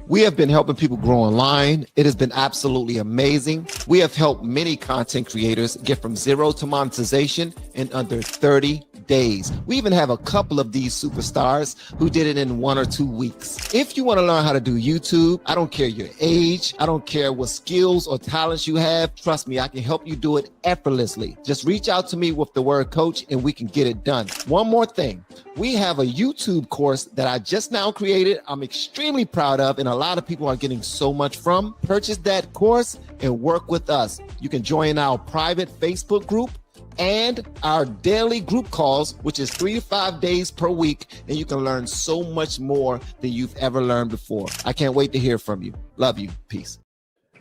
We have been helping people grow online. It has been absolutely amazing. We have helped many content creators get from zero to monetization in under 30 days. We even have a couple of these superstars who did it in 1 or 2 weeks. If you want to learn how to do YouTube, I don't care your age, I don't care what skills or talents you have. Trust me, I can help you do it effortlessly. Just reach out to me with the word coach and we can get it done. One more thing. We have a YouTube course that I just now created. I'm extremely proud of, and a lot of people are getting so much from. Purchase that course and work with us. You can join our private Facebook group and our daily group calls, which is 3 to 5 days per week, and you can learn so much more than you've ever learned before. I can't wait to hear from you. Love you. Peace.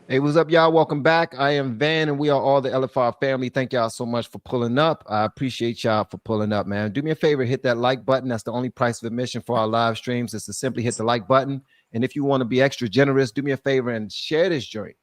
Hey, what's up, y'all? Welcome back. I am Van, and we are all the LFR family. Thank y'all so much for pulling up. I appreciate y'all for pulling up, man. Do me a favor, hit that like button. That's the only price of admission for our live streams is to simply hit the like button. And if you want to be extra generous, do me a favor and share this joint.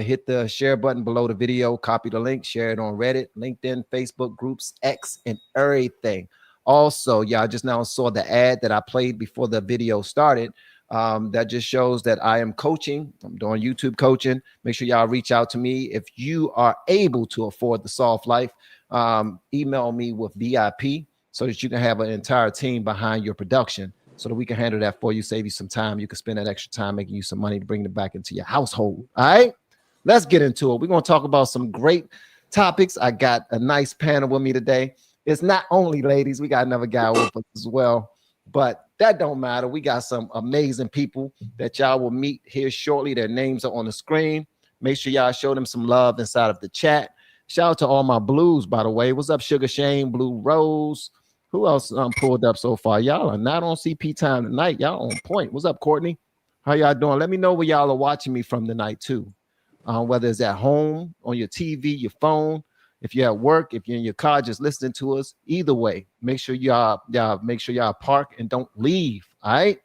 Hit the share button below the video, copy the link, share it on Reddit, LinkedIn, Facebook groups, X, and everything. Also, y'all just now saw the ad that I played before the video started. That just shows that I am coaching. I'm doing YouTube coaching. Make sure y'all reach out to me. If you are able to afford the soft life, email me with VIP so that you can have an entire team behind your production so that we can handle that for you, save you some time. You can spend that extra time making you some money to bring it back into your household. All right, let's get into it. We're going to talk about some great topics. I got a nice panel with me today. It's not only ladies. We got another guy with us as well. But that don't matter. We got some amazing people that y'all will meet here shortly. Their names are on the screen. Make sure y'all show them some love inside of the chat. Shout out to all my blues, by the way. What's up, Sugar Shane, Blue Rose? Who else pulled up so far? Y'all are not on CP time tonight. Y'all on point. What's up, Courtney? How y'all doing? Let me know where y'all are watching me from tonight, too. Whether it's at home, on your TV, your phone. If you're at work, if you're in your car, just listening to us. Either way, make sure y'all park and don't leave. All right,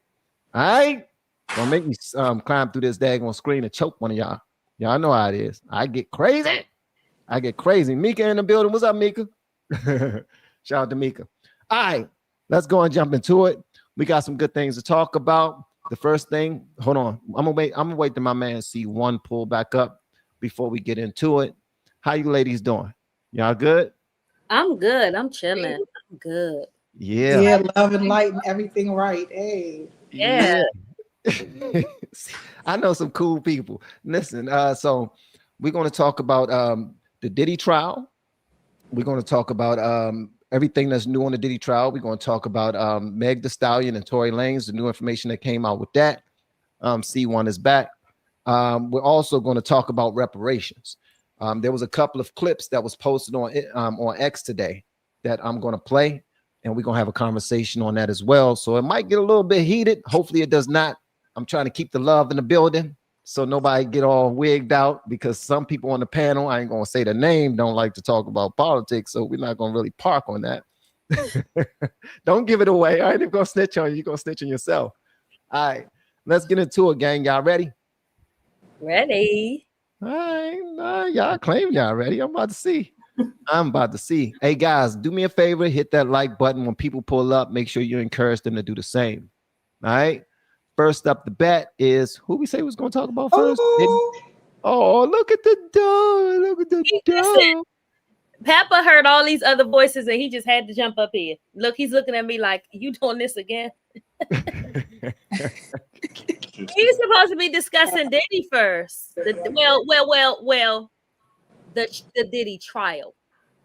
all right. Don't make me climb through this daggone screen and choke one of y'all. Y'all know how it is. I get crazy. Mika in the building. What's up, Mika? Shout out to Mika. All right, let's go and jump into it. We got some good things to talk about. The first thing, hold on. I'm gonna wait till my man C1 pull back up before we get into it. How you ladies doing? Y'all good? I'm good. I'm chilling. I'm good. Yeah. Yeah, love and light and everything right. Hey. Yeah. I know some cool people. Listen, so we're going to talk about the Diddy trial. We're going to talk about everything that's new on the Diddy trial. We're going to talk about Meg Thee Stallion and Tory Lanez, the new information that came out with that. C1 is back. We're also going to talk about reparations. There was a couple of clips that was posted on X today that I'm going to play, and we're going to have a conversation on that as well. So it might get a little bit heated. Hopefully it does not. I'm trying to keep the love in the building so nobody get all wigged out, because some people on the panel, I ain't going to say the name, don't like to talk about politics, so we're not going to really park on that. Don't give it away. I ain't even going to snitch on you. You're going to snitch on yourself. All right, let's get into it, gang. Y'all ready? Ready. All right, y'all claim y'all ready. I'm about to see. Hey guys, do me a favor, hit that like button when people pull up. Make sure you encourage them to do the same. All right. First up the bat is who we say was going to talk about first. Oh, look at the door. Look at the door. Papa heard all these other voices and he just had to jump up here. Look, he's looking at me like, you doing this again? He's supposed to be discussing Diddy first. The Diddy trial.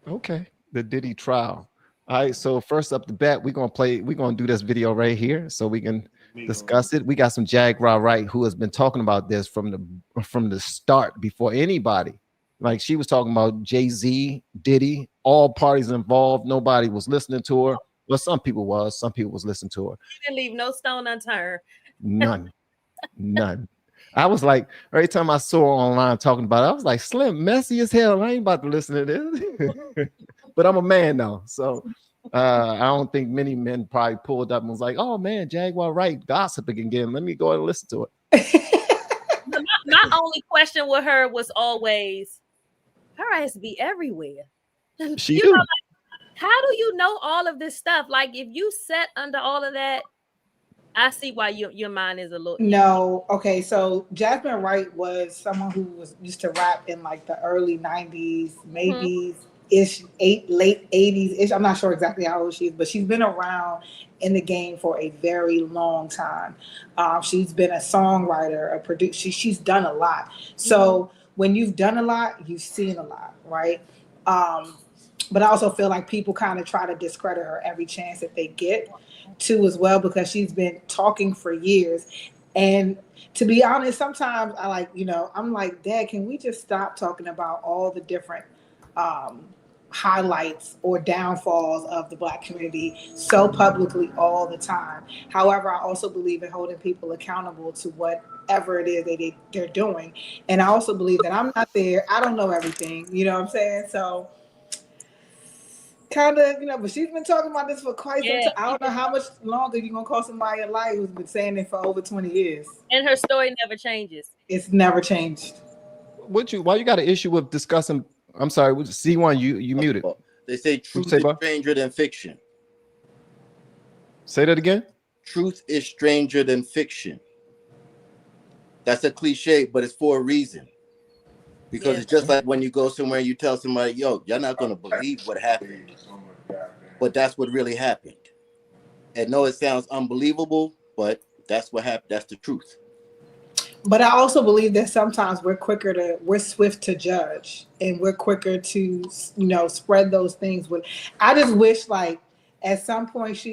Okay, the Diddy trial. All right, so first up the bat, we're gonna do this video right here so we can discuss it. We got some Jaguar Wright who has been talking about this from the start before anybody. Like she was talking about Jay-Z, Diddy, all parties involved. Nobody was listening to her. Well, some people was listening to her. She didn't leave no stone unturned. None. I was like, every time I saw her online talking about it, I was like, Slim, messy as hell. I ain't about to listen to this. But I'm a man now. So I don't think many men probably pulled up and was like, oh man, Jaguar Wright gossiping again. Let me go and listen to it. My only question with her was always, her ass be everywhere. She do. How do you know all of this stuff? Like if you sat under all of that, I see why your mind is a little. No, okay. So Jasmine Wright was someone who was used to rap in like the early '90s, Mhm. maybe ish, late '80s ish. I'm not sure exactly how old she is, but she's been around in the game for a very long time. She's been a songwriter, a producer. She's done a lot. So when you've done a lot, you've seen a lot, right? Um, but I also feel like people kind of try to discredit her every chance that they get to as well, because she's been talking for years. And to be honest, sometimes I like, I'm like, Dad, can we just stop talking about all the different um, highlights or downfalls of the Black community so publicly all the time? However, I also believe in holding people accountable to whatever it is they're doing. And I also believe that I'm not there. I don't know everything. You know what I'm saying? So kind of, but she's been talking about this for quite some Yeah, time. I don't know how much longer you're gonna call somebody a liar who's been saying it for over 20 years. and her story never changes. It's never changed. Why you got an issue with discussing? I'm sorry, C1, you muted. They say truth say, is Bob? stranger than fiction. Say that again. Truth is stranger than fiction. That's a cliche, but it's for a reason. Because it's just like when you go somewhere and you tell somebody, yo, you're not going to believe what happened. But that's what really happened. And no, it sounds unbelievable, but that's what happened. That's the truth. But I also believe that sometimes we're swift to judge, and we're quicker to, spread those things. I just wish, like, at some point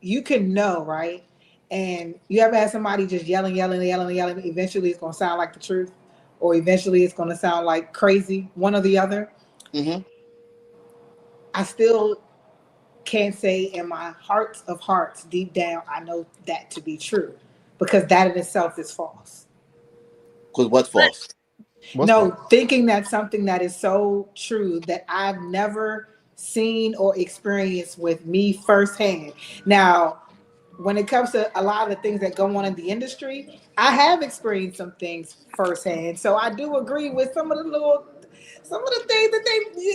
you can know, right? And you ever had somebody just yelling, yelling, yelling, yelling, eventually it's going to sound like the truth, or eventually it's going to sound like crazy, one or the other. Mm-hmm. I still can't say in my heart of hearts, deep down, I know that to be true, because that in itself is false. Because what's false? Thinking that something that is so true that I've never seen or experienced with me firsthand. Now, when it comes to a lot of the things that go on in the industry, I have experienced some things firsthand. So I do agree with some of the things that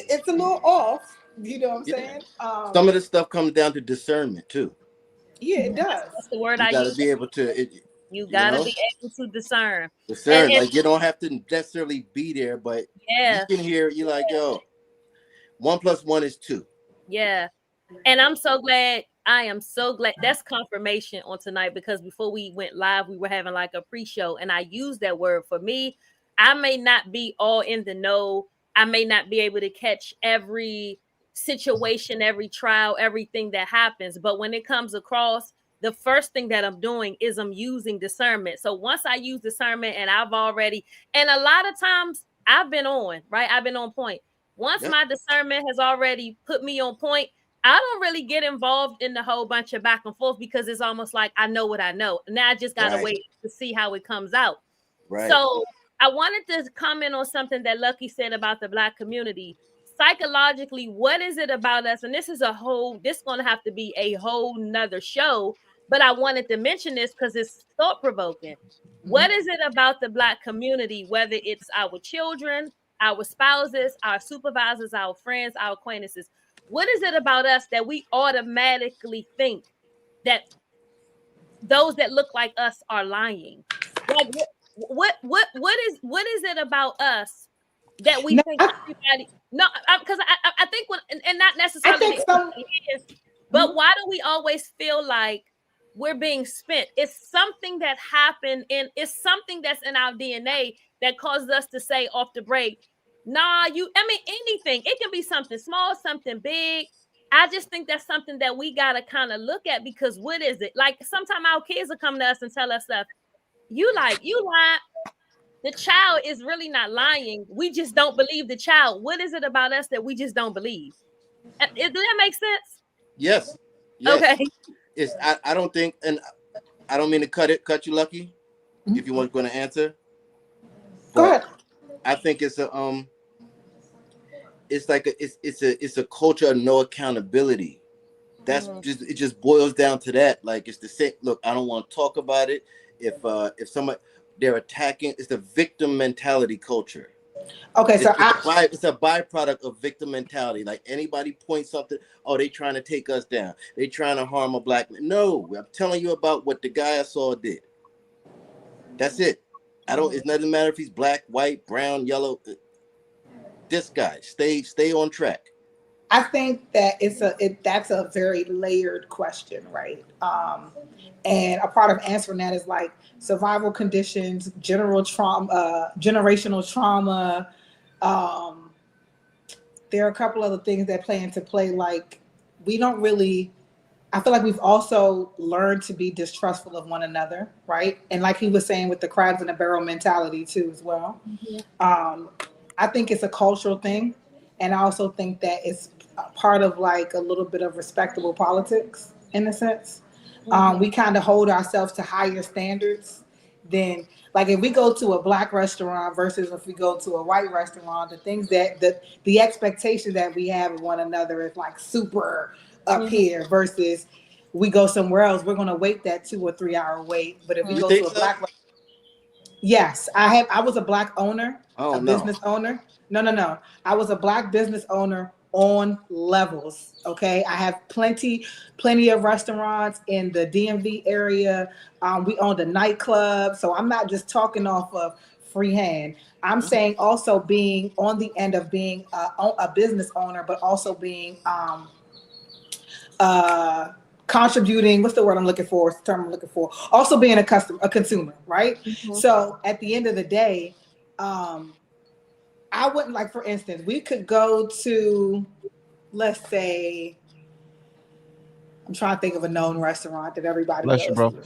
it's a little off. You know what I'm saying? Some of the stuff comes down to discernment too. Yeah, it does. That's the word You I got use. to be able to. You gotta be able to discern. Discern. Like, you don't have to necessarily be there, but you can hear. You're like, yo, 1 + 1 is 2. Yeah. And I'm so glad. I am so glad. That's confirmation on tonight, because before we went live, we were having like a pre-show, and I used that word. For me, I may not be all in the know. I may not be able to catch every situation, every trial, everything that happens. But when it comes across, the first thing that I'm doing is I'm using discernment. So once I use discernment, and and a lot of times I've been on, right? I've been on point. Once my discernment has already put me on point, I don't really get involved in the whole bunch of back and forth, because it's almost like I know what I know. Now I just gotta wait to see how it comes out. Right. So I wanted to comment on something that Lucky said about the Black community. Psychologically, what is it about us? And this is gonna have to be a whole nother show, but I wanted to mention this because it's thought-provoking. What is it about the Black community, whether it's our children, our spouses, our supervisors, our friends, our acquaintances? What is it about us that we automatically think that those that look like us are lying? Like, what is it about us that we think everybody? No, because I think and not necessarily. I think some. But why do we always feel like we're being spent? It's something that happened, and it's something that's in our DNA that causes us to say off the break, nah, anything. It can be something small, something big. I just think that's something that we gotta kind of look at, because what is it? Like, sometimes our kids will come to us and tell us stuff. You lie. The child is really not lying. We just don't believe the child. What is it about us that we just don't believe? Does that make sense? Yes. Okay. I don't think, and I don't mean to cut you, Lucky, if you weren't going to answer. Go ahead. I think it's it's a culture of no accountability. That's it just boils down to that. Like, it's the same. Look, I don't want to talk about it. If somebody, they're attacking, it's the victim mentality culture. Okay, so It's a byproduct of victim mentality. Like anybody points something, oh, they trying to take us down. They trying to harm a black man. No, I'm telling you about what the guy I saw did. That's it. It doesn't matter if he's black, white, brown, yellow. This guy, stay on track. I think that that's a very layered question, right? And a part of answering that is like survival conditions, general trauma, generational trauma. There are a couple other things that play into play. Like we don't really. I feel like we've also learned to be distrustful of one another, right? And like he was saying with the crabs in the barrel mentality too, as well. I think it's a cultural thing, and I also think that it's part of like a little bit of respectable politics in a sense. We kind of hold ourselves to higher standards than like if we go to a black restaurant versus if we go to a white restaurant. The things that the expectation that we have of one another is like super up here versus we go somewhere else. We're going to wait that 2 or 3 hour wait. But if we go to a black Yes, I was a black owner, business owner. No. I was a black business owner on levels. Okay, I have plenty of restaurants in the DMV area. We owned a nightclub, so I'm not just talking off of freehand. I'm saying also being on the end of being a business owner, but also being contributing, what's the word I'm looking for? It's the term I'm looking for. Also being a consumer, right? So at the end of the day, I wouldn't like, for instance, we could go to, let's say, I'm trying to think of a known restaurant that everybody Bless you, goes bro. to.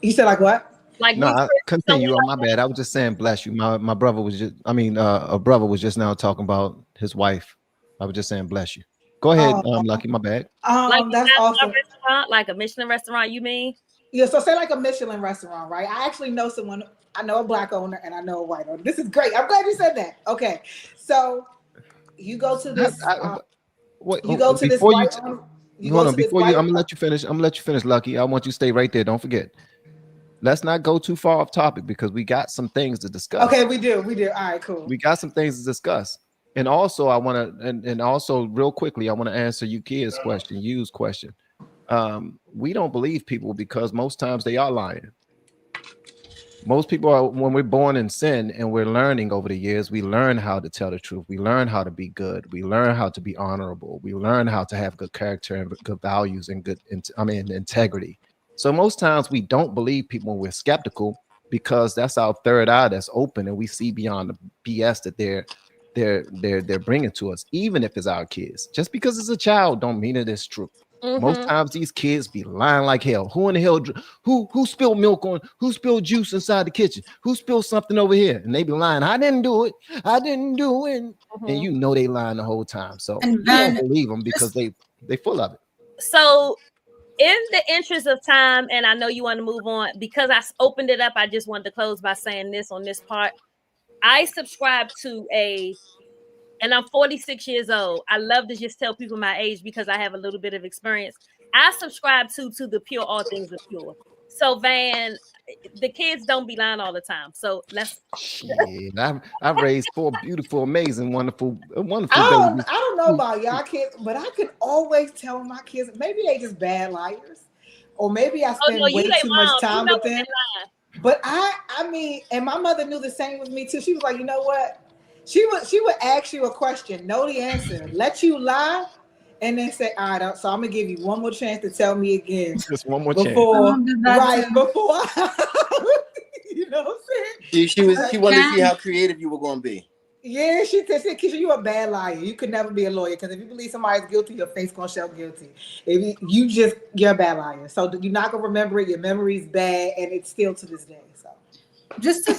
You said like what? Like No, continue. My bad. I was just saying, bless you. My brother was just, a brother was just now talking about his wife. I was just saying, bless you. Go ahead, Lucky. My bad. Like That's awesome. Restaurant, like a Michelin restaurant, you mean? Yeah, so say like a Michelin restaurant, right? I actually know someone. I know a black owner and I know a white owner. This is great. I'm glad you said that. Okay, so you go to this. You go to this white owner. Hold on. Before you, I'm gonna let you finish. Lucky. I want you to stay right there. Don't forget. Let's not go too far off topic because we got some things to discuss. Okay, we do. All right, cool. We got some things to discuss. And also, I want to, and also real quickly, I want to answer you kids' question, Yu's question. We don't believe people because most times they are lying. Most people are, when we're born in sin and we're learning over the years, we learn how to tell the truth. We learn how to be good. We learn how to be honorable. We learn how to have good character and good values and integrity. So most times we don't believe people when we're skeptical because that's our third eye that's open and we see beyond the BS that they're bringing to us, even if it's our kids. Just because it's a child don't mean it is true. Most times these kids be lying like hell. Who in the hell? Who spilled milk on? Who spilled juice inside the kitchen? Who spilled something over here? And they be lying. I didn't do it. I didn't do it. And you know they lying the whole time. So you don't believe them because they full of it. So in the interest of time, and I know you want to move on because I opened it up. I just wanted to close by saying this on this part. I subscribe to and I'm 46 years old. I love to just tell people my age because I have a little bit of experience. I subscribe to the pure, all things are pure. So Van, the kids don't be lying all the time. So let's. I've raised 4 beautiful, amazing, wonderful babies. I don't know about y'all kids, but I could always tell my kids maybe they just bad liars, or maybe I spend way too much time with them. But I mean, and my mother knew the same with me too. She was like, you know what? She would ask you a question, know the answer, let you lie, and then say, all right, so I'm gonna give you one more chance to tell me again. Just one more chance. Before you know what I'm saying? She wanted to see how creative you were gonna be. Yeah, she said, Keisha, you a bad liar. You could never be a lawyer because if you believe somebody's guilty, your face gonna show guilty. If you're a bad liar. So you're not gonna remember it. Your memory's bad, and it's still to this day. So just to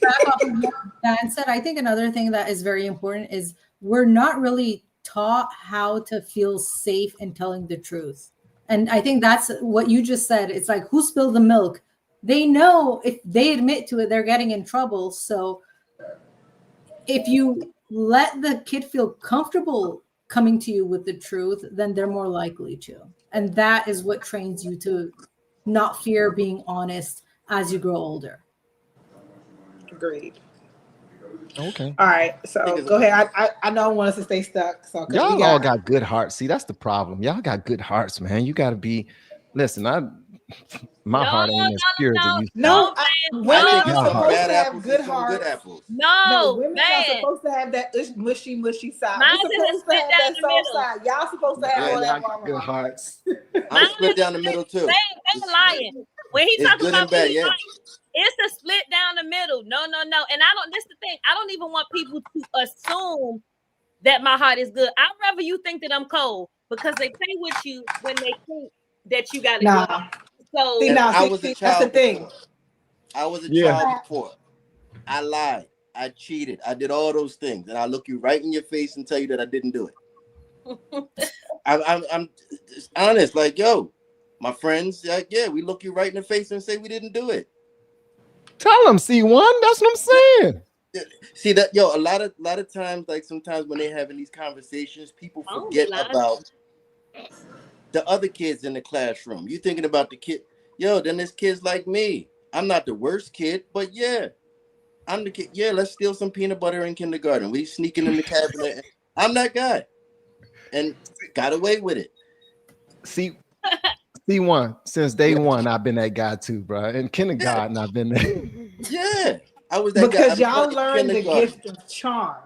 back off of what Dan said, I think another thing that is very important is we're not really taught how to feel safe in telling the truth. And I think that's what you just said. It's like, who spilled the milk? They know if they admit to it, they're getting in trouble. So if you let the kid feel comfortable coming to you with the truth, then they're more likely to. And that is what trains you to not fear being honest as you grow older. Agreed. Okay. All right, so Niggas- go ahead. I know I want us to stay stuck. So 'cause Y'all we all got good hearts. See, that's the problem. Y'all got good hearts, man. You got to be. Listen, my No, heart ain't as pure as it no, used to be. no, man, women I think are it's Y'all some heart. supposed bad to have apples good and some good hearts. apples. No, no, women are man. supposed to have that mushy, mushy side. Mine's We're in the supposed to split have down that the soft middle. side. Y'all supposed to have Yeah, all y'all that got good mama. hearts. I'm Mine split is down the middle too. they lying. When he It's talk good about and bad, me, yeah. it's a split down the middle. No. And I don't. This the thing. I don't even want people to assume that my heart is good. I'd rather you think that I'm cold because they play with you when they think that you got a good Nah, heart. So see And now, I was a see, that's the child thing. before. I was a Yeah. child before. I lied. I cheated. I did all those things, and I look you right in your face and tell you that I didn't do it. I'm just honest. Like, yo, my friends, like, yeah, we look you right in the face and say we didn't do it. Tell them, C1. That's what I'm saying. See that, yo, a lot of times, like sometimes when they're having these conversations, people I don't forget be lying. about the other kids in the classroom. You thinking about the kid, yo, then there's kids like me. I'm not the worst kid, but yeah, I'm the kid. Yeah, let's steal some peanut butter in kindergarten. We sneaking in the cabinet. I'm that guy, and got away with it. See, C1, since day one, I've been that guy too, bro. In kindergarten, I've been there. Yeah, I was that guy. Because I'm y'all in learn the kindergarten, gift of charm.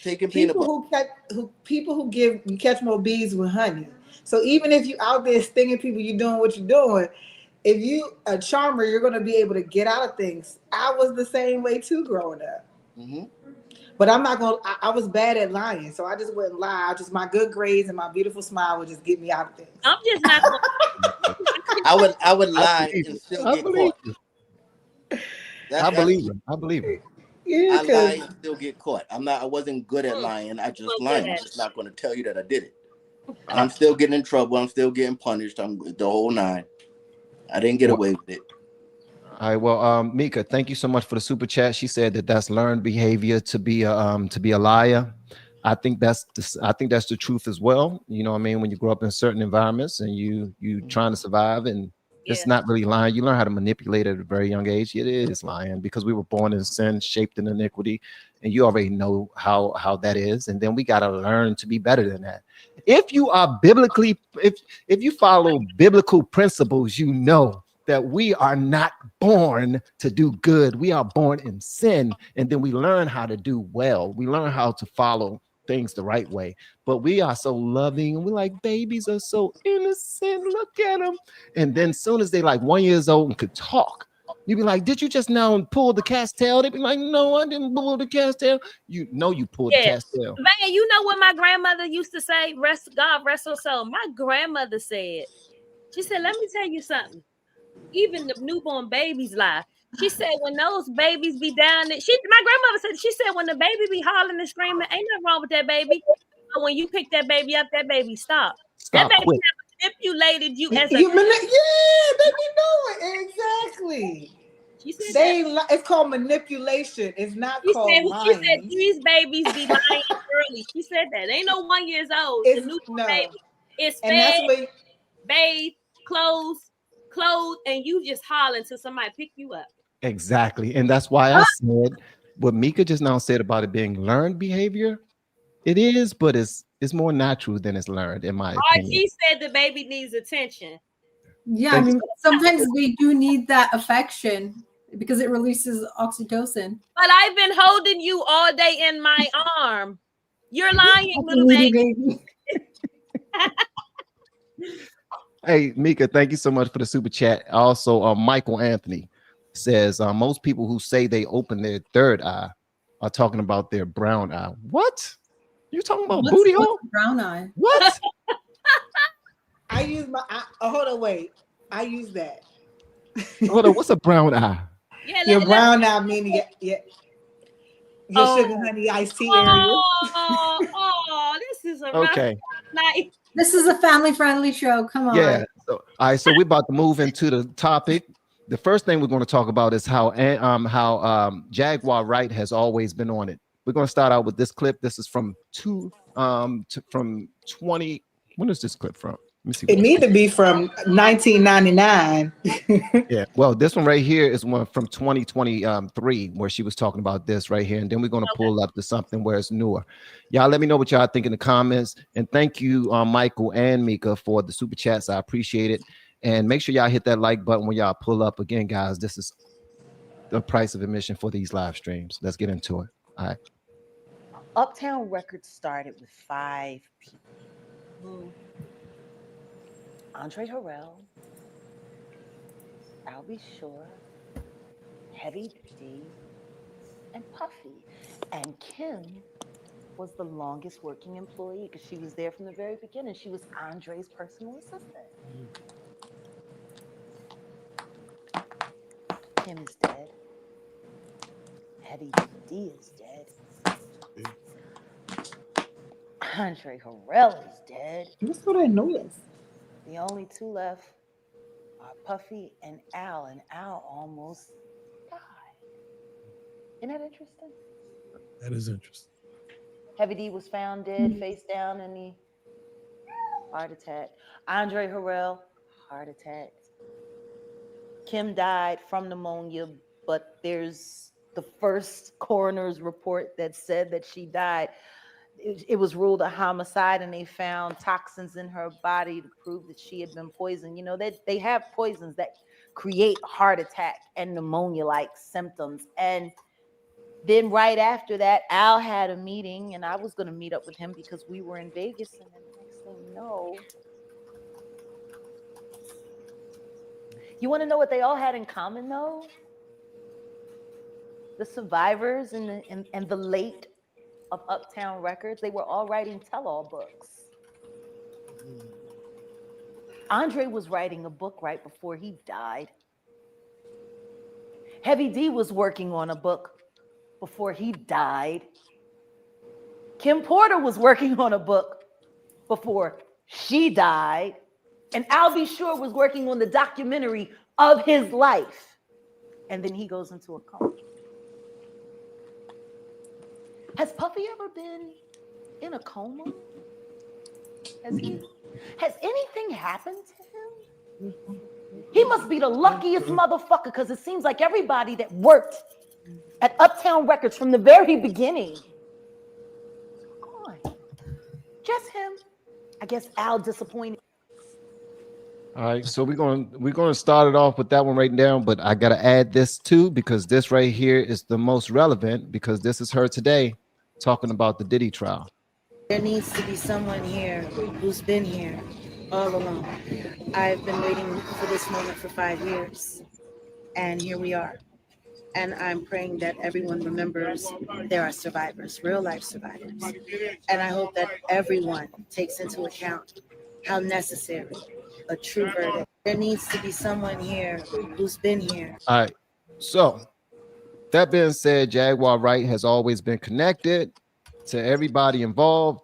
taking peanut People butter. who give you catch more bees with honey. So even if you out there stinging people, you doing what you're doing. If you a charmer, you're gonna be able to get out of things. I was the same way too growing up. Mm-hmm. But I'm not gonna. I was bad at lying, so I just wouldn't lie. Just my good grades and my beautiful smile would just get me out of things. I'm just not going. I would I lie believe and it. still I get believe caught. it. That's I believe it. I believe it. Yeah, I lie because and still get caught. I wasn't good at lying. I just I'm good lying. I'm at just not going to tell you that I did it. And I'm still getting in trouble. I'm still getting punished. I'm the whole nine. I didn't get Well, away with it. all right. Well, Mika, thank you so much for the super chat. She said that that's learned behavior to be a liar. I think that's the truth as well. You know what I mean? When you grow up in certain environments and you trying to survive, and it's Yeah. not really lying. You learn how to manipulate at a very young age. It is lying because we were born in sin, shaped in iniquity, and you already know how that is. And then we got to learn to be better than that. If you are biblically, if you follow biblical principles, you know that we are not born to do good. We are born in sin, and then we learn how to do well. We learn how to follow things the right way. But we are so loving, and we're like, babies are so innocent. Look at them. And then soon as they like 1 year old and could talk, you'd be like, did you just now pull the cat's tail? They'd be like, no, I didn't pull the cat's tail. You know you pulled the Yeah. cat's tail. Man, you know what my grandmother used to say? God rest her soul. My grandmother said, she said, let me tell you something. Even the newborn babies lie. She said, when those babies be down there, my grandmother said, she said, when the baby be hollering and screaming, ain't nothing wrong with that baby. But when you pick that baby up, that baby stop. That Stop baby quick. never manipulated you as a. yeah, they be knowing exactly. She said that. It's called manipulation. It's not called She said lying. these babies be lying early. She said that. Ain't no 1 year old. The It's newborn no, baby is and that's fed, what. bathed, clothed, and you just hollering till somebody pick you up. Exactly. And that's why I said what Mika just now said about it being learned behavior. It is, but it's more natural than it's learned, in my opinion. RG said the baby needs attention. Yeah, I mean, sometimes we do need that affection because it releases oxytocin. But I've been holding you all day in my arm. You're lying, little baby. Hey, Mika, thank you so much for the super chat. Also, Michael Anthony says most people who say they open their third eye are talking about their brown eye. What? You talking about booty hole? Brown eye. What? I use my. Hold on, wait. I use that. Hold on. What's a brown eye? Yeah, Your brown eye meaning your sugar honey iced tea area. This is a Okay. night. This is a family-friendly show. Come on. Yeah. So, all right. So we're about to move into the topic. The first thing we're going to talk about is how Jaguar Wright has always been on it. We're going to start out with this clip. This is from from 20. When is this clip from? me see. It need to be from 1999. Yeah. Well, this one right here is one from 2023 where she was talking about this right here. And then we're going to pull up to something where it's newer. Y'all let me know what y'all think in the comments. And thank you, Michael and Mika, for the super chats. I appreciate it. And make sure y'all hit that like button when y'all pull up. Again, guys, this is the price of admission for these live streams. Let's get into it. All right. Uptown Records started with 5 people. Andre Harrell, I'll Be Sure, Heavy D, and Puffy. And Kim was the longest working employee because she was there from the very beginning. She was Andre's personal assistant. Kim is dead. Heavy D is dead. Andre Harrell is dead. What's all that noise? The only two left are Puffy and Al almost died. Isn't that interesting? That is interesting. Heavy D was found dead, face down in the heart attack. Andre Harrell, heart attack. Kim died from pneumonia, but there's the first coroner's report that said that she died. It was ruled a homicide, and they found toxins in her body to prove that she had been poisoned. You know, they have poisons that create heart attack and pneumonia-like symptoms. And then right after that, Al had a meeting, and I was going to meet up with him because we were in Vegas. And then the next thing you know, you want to know what they all had in common, though? The survivors and the late of Uptown Records, they were all writing tell-all books. Andre was writing a book right before he died. Heavy D was working on a book before he died. Kim Porter was working on a book before she died. And Al B. Sure was working on the documentary of his life. And then he goes into a coma. Has Puffy ever been in a coma? Has anything happened to him? He must be the luckiest motherfucker, because it seems like everybody that worked at Uptown Records from the very beginning. Come on. Just him. I guess Al disappointed. All right, so we're gonna start it off with that one right now, but I gotta add this too, because this right here is the most relevant, because this is her today talking about the Diddy trial. There needs to be someone here who's been here all along. I've been waiting for this moment for 5 years, and here we are. And I'm praying that everyone remembers there are survivors, real life survivors. And I hope that everyone takes into account how necessary a true verdict. There needs to be someone here who's been here. All right, so that being said, Jaguar Wright has always been connected to everybody involved.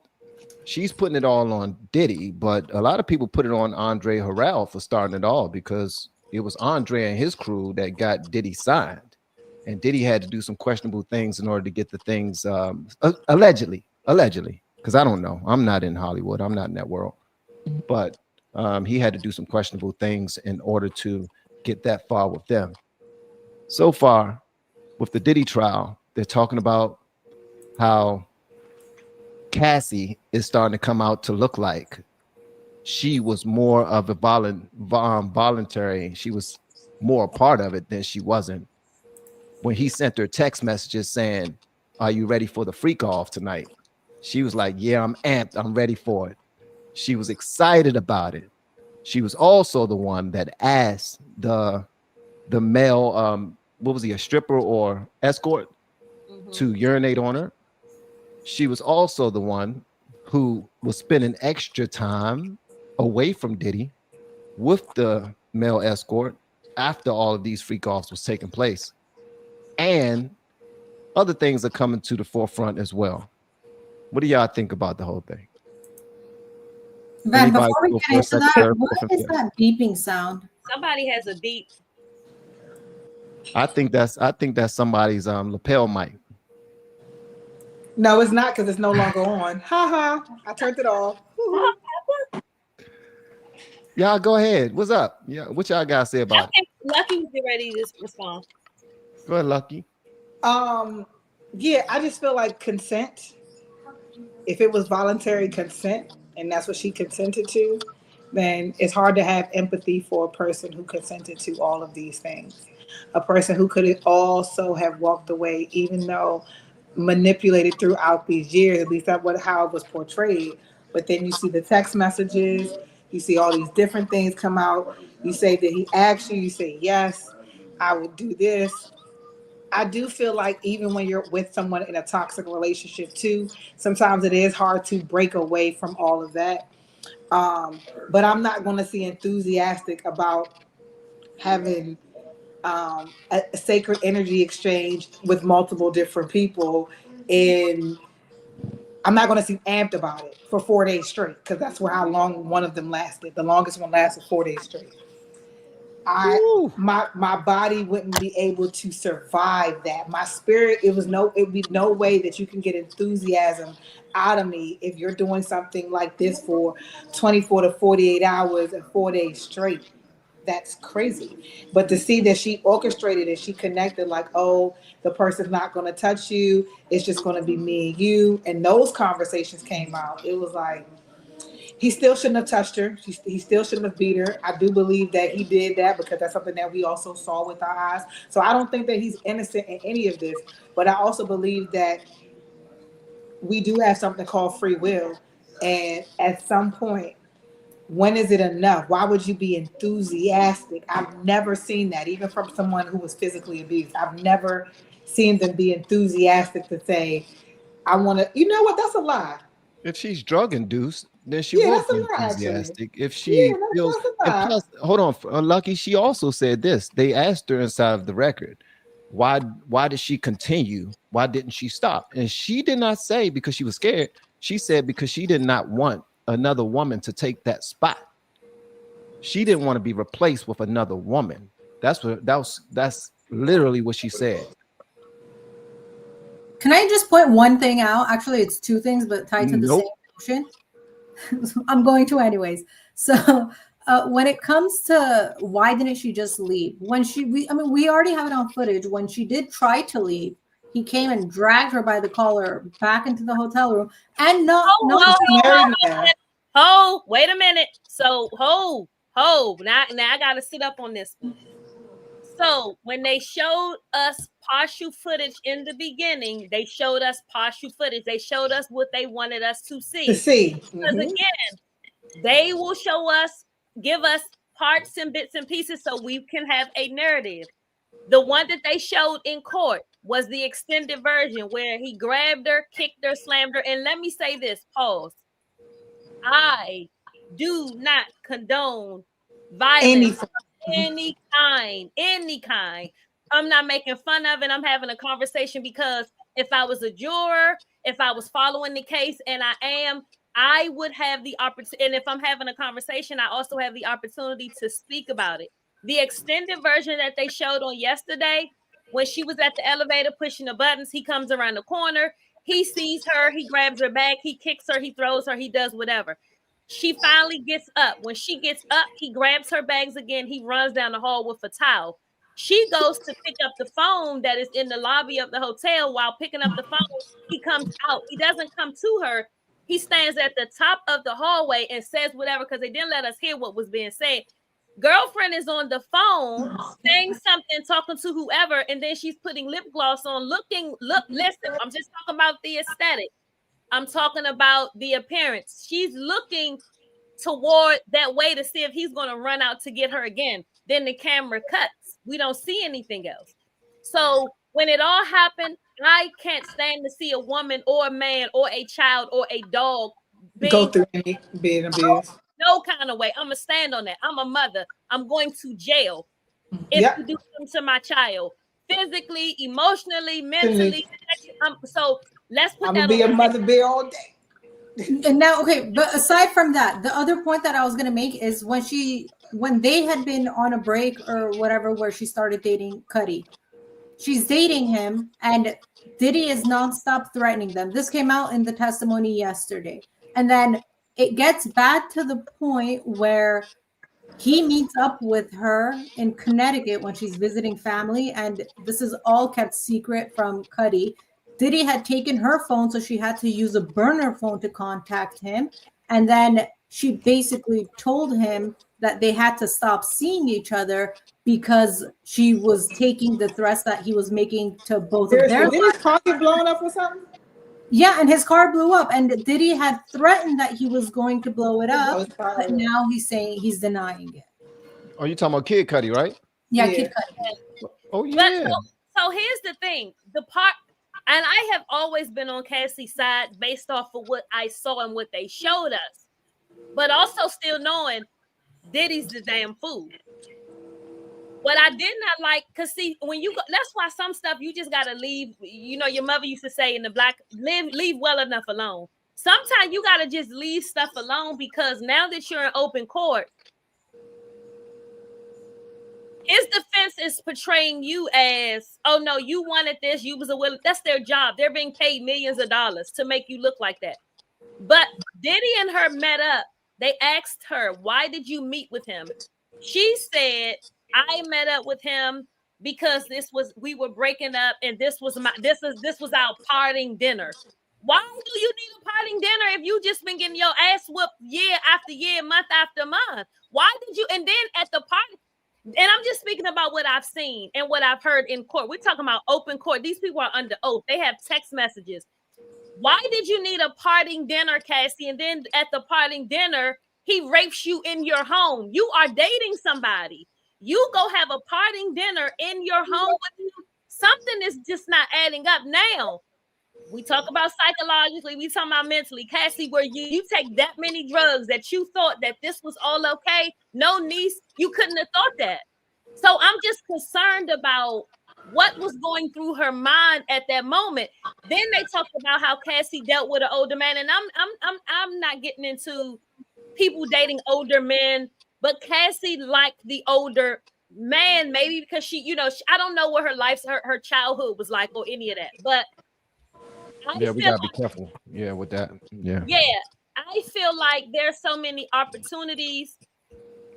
She's putting it all on Diddy, but a lot of people put it on Andre Harrell for starting it all, because it was Andre and his crew that got Diddy signed, and Diddy had to do some questionable things in order to get the things allegedly, because I don't know, I'm not in Hollywood, I'm not in that world, but he had to do some questionable things in order to get that far with them. So far with the Diddy trial, they're talking about how Cassie is starting to come out to look like she was more of a voluntary. She was more a part of it than she wasn't. When he sent her text messages saying, "Are you ready for the freak off tonight?" She was like, "Yeah, I'm amped. I'm ready for it." She was excited about it. She was also the one that asked the male, what was he, a stripper or escort, to urinate on her. She was also the one who was spending extra time away from Diddy with the male escort after all of these freak offs was taking place. And other things are coming to the forefront as well. What do y'all think about the whole thing? Van, Anybody before we go get into first? that, what is that beeping sound? Somebody has a beep. I think that's somebody's lapel mic. No, it's not, because it's no longer on. Ha ha. I turned it off. Y'all go ahead. What's up? Yeah, what y'all gotta say I about it? think Lucky will get ready to respond. Go ahead, Lucky. Yeah, I just feel like consent. If it was voluntary consent and that's what she consented to, then it's hard to have empathy for a person who consented to all of these things. A person who could also have walked away, even though manipulated throughout these years, at least that's what how it was portrayed. But then you see the text messages, you see all these different things come out. You say that he asked you, you say yes, I would do this. I do feel like even when you're with someone in a toxic relationship too, sometimes it is hard to break away from all of that. But I'm not going to see enthusiastic about having a sacred energy exchange with multiple different people, and I'm not going to seem amped about it for 4 days straight because that's where how long one of them lasted. The longest one lasted 4 days straight. Woo. My body wouldn't be able to survive that. My spirit, it'd be no way that you can get enthusiasm out of me if you're doing something like this for 24 to 48 hours and 4 days straight. That's crazy. But to see that she orchestrated it, she connected like, oh, the person's not going to touch you. It's just going to be me and you. And those conversations came out. It was like, he still shouldn't have touched her. He still shouldn't have beat her. I do believe that he did that because that's something that we also saw with our eyes. So I don't think that he's innocent in any of this. But I also believe that we do have something called free will. And at some point, when is it enough? Why would you be enthusiastic? I've never seen that, even from someone who was physically abused. I've never seen them be enthusiastic to say, I want to, you know what? That's a lie. If she's drug induced, then she Yeah, will that's a be lie, actually. enthusiastic. If Yeah, she feels, that's a and lie. plus, hold on, Lucky. She also said this. They asked her inside of the record, why did she continue? Why didn't she stop? And she did not say because she was scared. She said because she did not want another woman to take that spot. She didn't want to be replaced with another woman. That's literally what she said. Can I just point one thing out? Actually, it's two things, but tied to the Nope. same notion. I'm going to anyways. So when it comes to why didn't she just leave? We already have it on footage. When she did try to leave, he came and dragged her by the collar back into the hotel room, and not Married now. Wait a minute. So now I gotta sit up on this one. So when they showed us partial footage in the beginning, they showed us partial footage. They showed us what they wanted us to see. Because again, they will give us parts and bits and pieces so we can have a narrative. The one that they showed in court was the extended version where he grabbed her, kicked her, slammed her. And let me say this, pause. I do not condone violence of any kind. I'm not making fun of it. I'm having a conversation because if I was a juror, if I was following the case, and I would have the opportunity. And if I'm having a conversation, I also have the opportunity to speak about it. The extended version that they showed on yesterday, when she was at the elevator pushing the buttons, he comes around the corner. He sees her. He grabs her bag. He kicks her. He throws her. He does whatever. She finally gets up. When she gets up, he grabs her bags again. He runs down the hall with a towel. She goes to pick up the phone that is in the lobby of the hotel. While picking up the phone, he comes out. He doesn't come to her. He stands at the top of the hallway and says whatever because they didn't let us hear what was being said. Girlfriend is on the phone saying something, talking to whoever, and then she's putting lip gloss on, listen, I'm just talking about the aesthetic. I'm talking about the appearance. She's looking toward that way to see if he's going to run out to get her again. Then the camera cuts. We don't see anything else. So when it all happened, I can't stand to see a woman or a man or a child or a dog Go through any being abused. No kind of way. I'm going to stand on that. I'm a mother. I'm going to jail if you do something to my child. Physically, emotionally, mentally. So let's put that on. I'm going to be a mother bear all day. And now, okay, but aside from that, the other point that I was going to make is when they had been on a break or whatever, where she started dating Cuddy, she's dating him, and Diddy is nonstop threatening them. This came out in the testimony yesterday. And then it gets bad to the point where He meets up with her in Connecticut when she's visiting family, and this is all kept secret from Cuddy. Diddy had taken her phone, so she had to use a burner phone to contact him. And then she basically told him that they had to stop seeing each other because she was taking the threats that he was making to both of Seriously, their did his car get blown up or something? Yeah, and his car blew up, and Diddy had threatened that he was going to blow it up, but now he's saying he's denying it. Oh, you talking about Kid Cudi, right? Yeah, Yeah. Kid Cudi. Oh But yeah. so here's the thing: the part, and I have always been on Cassie's side based off of what I saw and what they showed us, but also still knowing Diddy's the damn fool. What I did not like, cause see, when you go, that's why some stuff you just gotta leave. You know, your mother used to say in the black, leave well enough alone. Sometimes you gotta just leave stuff alone because now that you're in open court, his defense is portraying you as, oh no, you wanted this, you was a willing. That's their job. They're being paid millions of dollars to make you look like that. But Diddy and her met up. They asked her, why did you meet with him? She said, I met up with him because we were breaking up, and this was our parting dinner. Why do you need a parting dinner if you just been getting your ass whooped year after year, month after month? Why did you? And then at the party, and I'm just speaking about what I've seen and what I've heard in court. We're talking about open court. These people are under oath. They have text messages. Why did you need a parting dinner, Cassie? And then at the parting dinner, he rapes you in your home. You are dating somebody. You go have a parting dinner in your home with you. Something is just not adding up. Now, we talk about psychologically, we talk about mentally. Cassie, where you take that many drugs that you thought that this was all okay? No, niece, you couldn't have thought that. So I'm just concerned about what was going through her mind at that moment. Then they talked about how Cassie dealt with an older man, and I'm not getting into people dating older men, but Cassie liked the older man, maybe because I don't know what her childhood was like or any of that, but Yeah, we gotta be careful. Yeah, with that. Yeah. Yeah, I feel like there's so many opportunities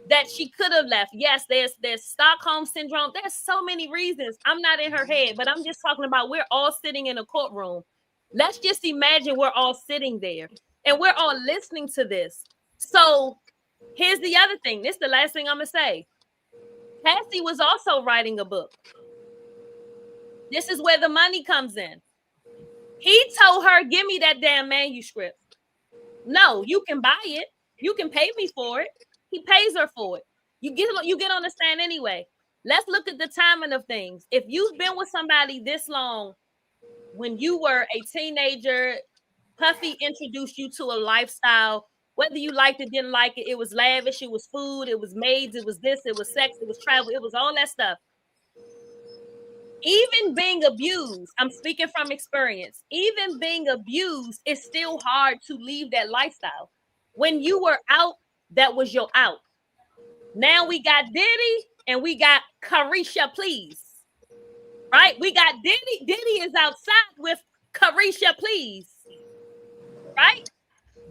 that she could have left. Yes, there's Stockholm syndrome. There's so many reasons. I'm not in her head, but I'm just talking about we're all sitting in a courtroom. Let's just imagine we're all sitting there and we're all listening to this. So here's the other thing. This is the last thing I'm gonna say. Cassie was also writing a book. This is where the money comes in. He told her, give me that damn manuscript. No, you can buy it. You can pay me for it. He pays her for it. You get on the stand anyway. Let's look at the timing of things. If you've been with somebody this long, when you were a teenager, Puffy introduced you to a lifestyle, whether you liked it, didn't like it, it was lavish, it was food, it was maids, it was this, it was sex, it was travel, it was all that stuff. Even being abused, I'm speaking from experience, even being abused, it's still hard to leave that lifestyle. When you were out, that was your out. Now we got Diddy and we got Carisha, please. Right? We got Diddy. Diddy is outside with Carisha, please. Right?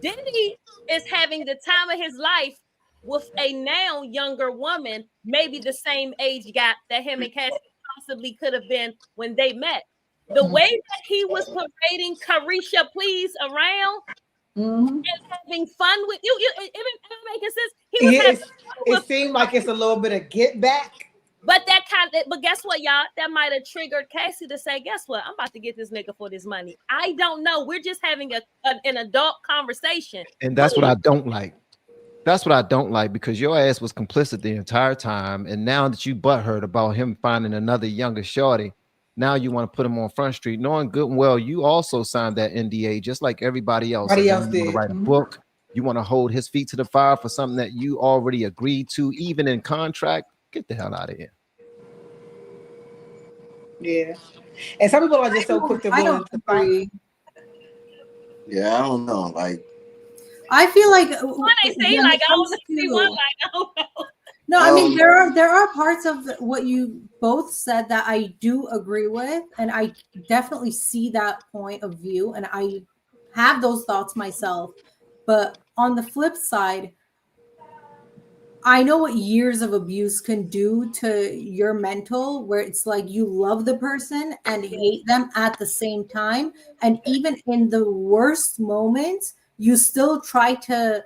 Diddy is having the time of his life with a now younger woman, maybe the same age gap that him and Cassie possibly could have been when they met. The way that he was parading Carisha, please, around and having fun with you, it making sense. He was having it seemed like it's a little bit of get back. But but guess what, y'all? That might have triggered Cassie to say, guess what? I'm about to get this nigga for this money. I don't know. We're just having an adult conversation. And that's what I don't like. That's what I don't like, because your ass was complicit the entire time. And now that you butthurt about him finding another younger shorty, now you want to put him on Front Street, knowing good and well you also signed that NDA just like everybody else. Everybody else did. You want to write a book. You want to hold his feet to the fire for something that you already agreed to, even in contract. Get the hell out of here. Yeah. And some people are just so quick to don't agree. Yeah, I don't know. Like, I feel like when they say like I don't see one, like I don't know. No, I mean there are parts of what you both said that I do agree with, and I definitely see that point of view, and I have those thoughts myself. But on the flip side, I know what years of abuse can do to your mental, where it's like you love the person and hate them at the same time. And even in the worst moments, you still try to,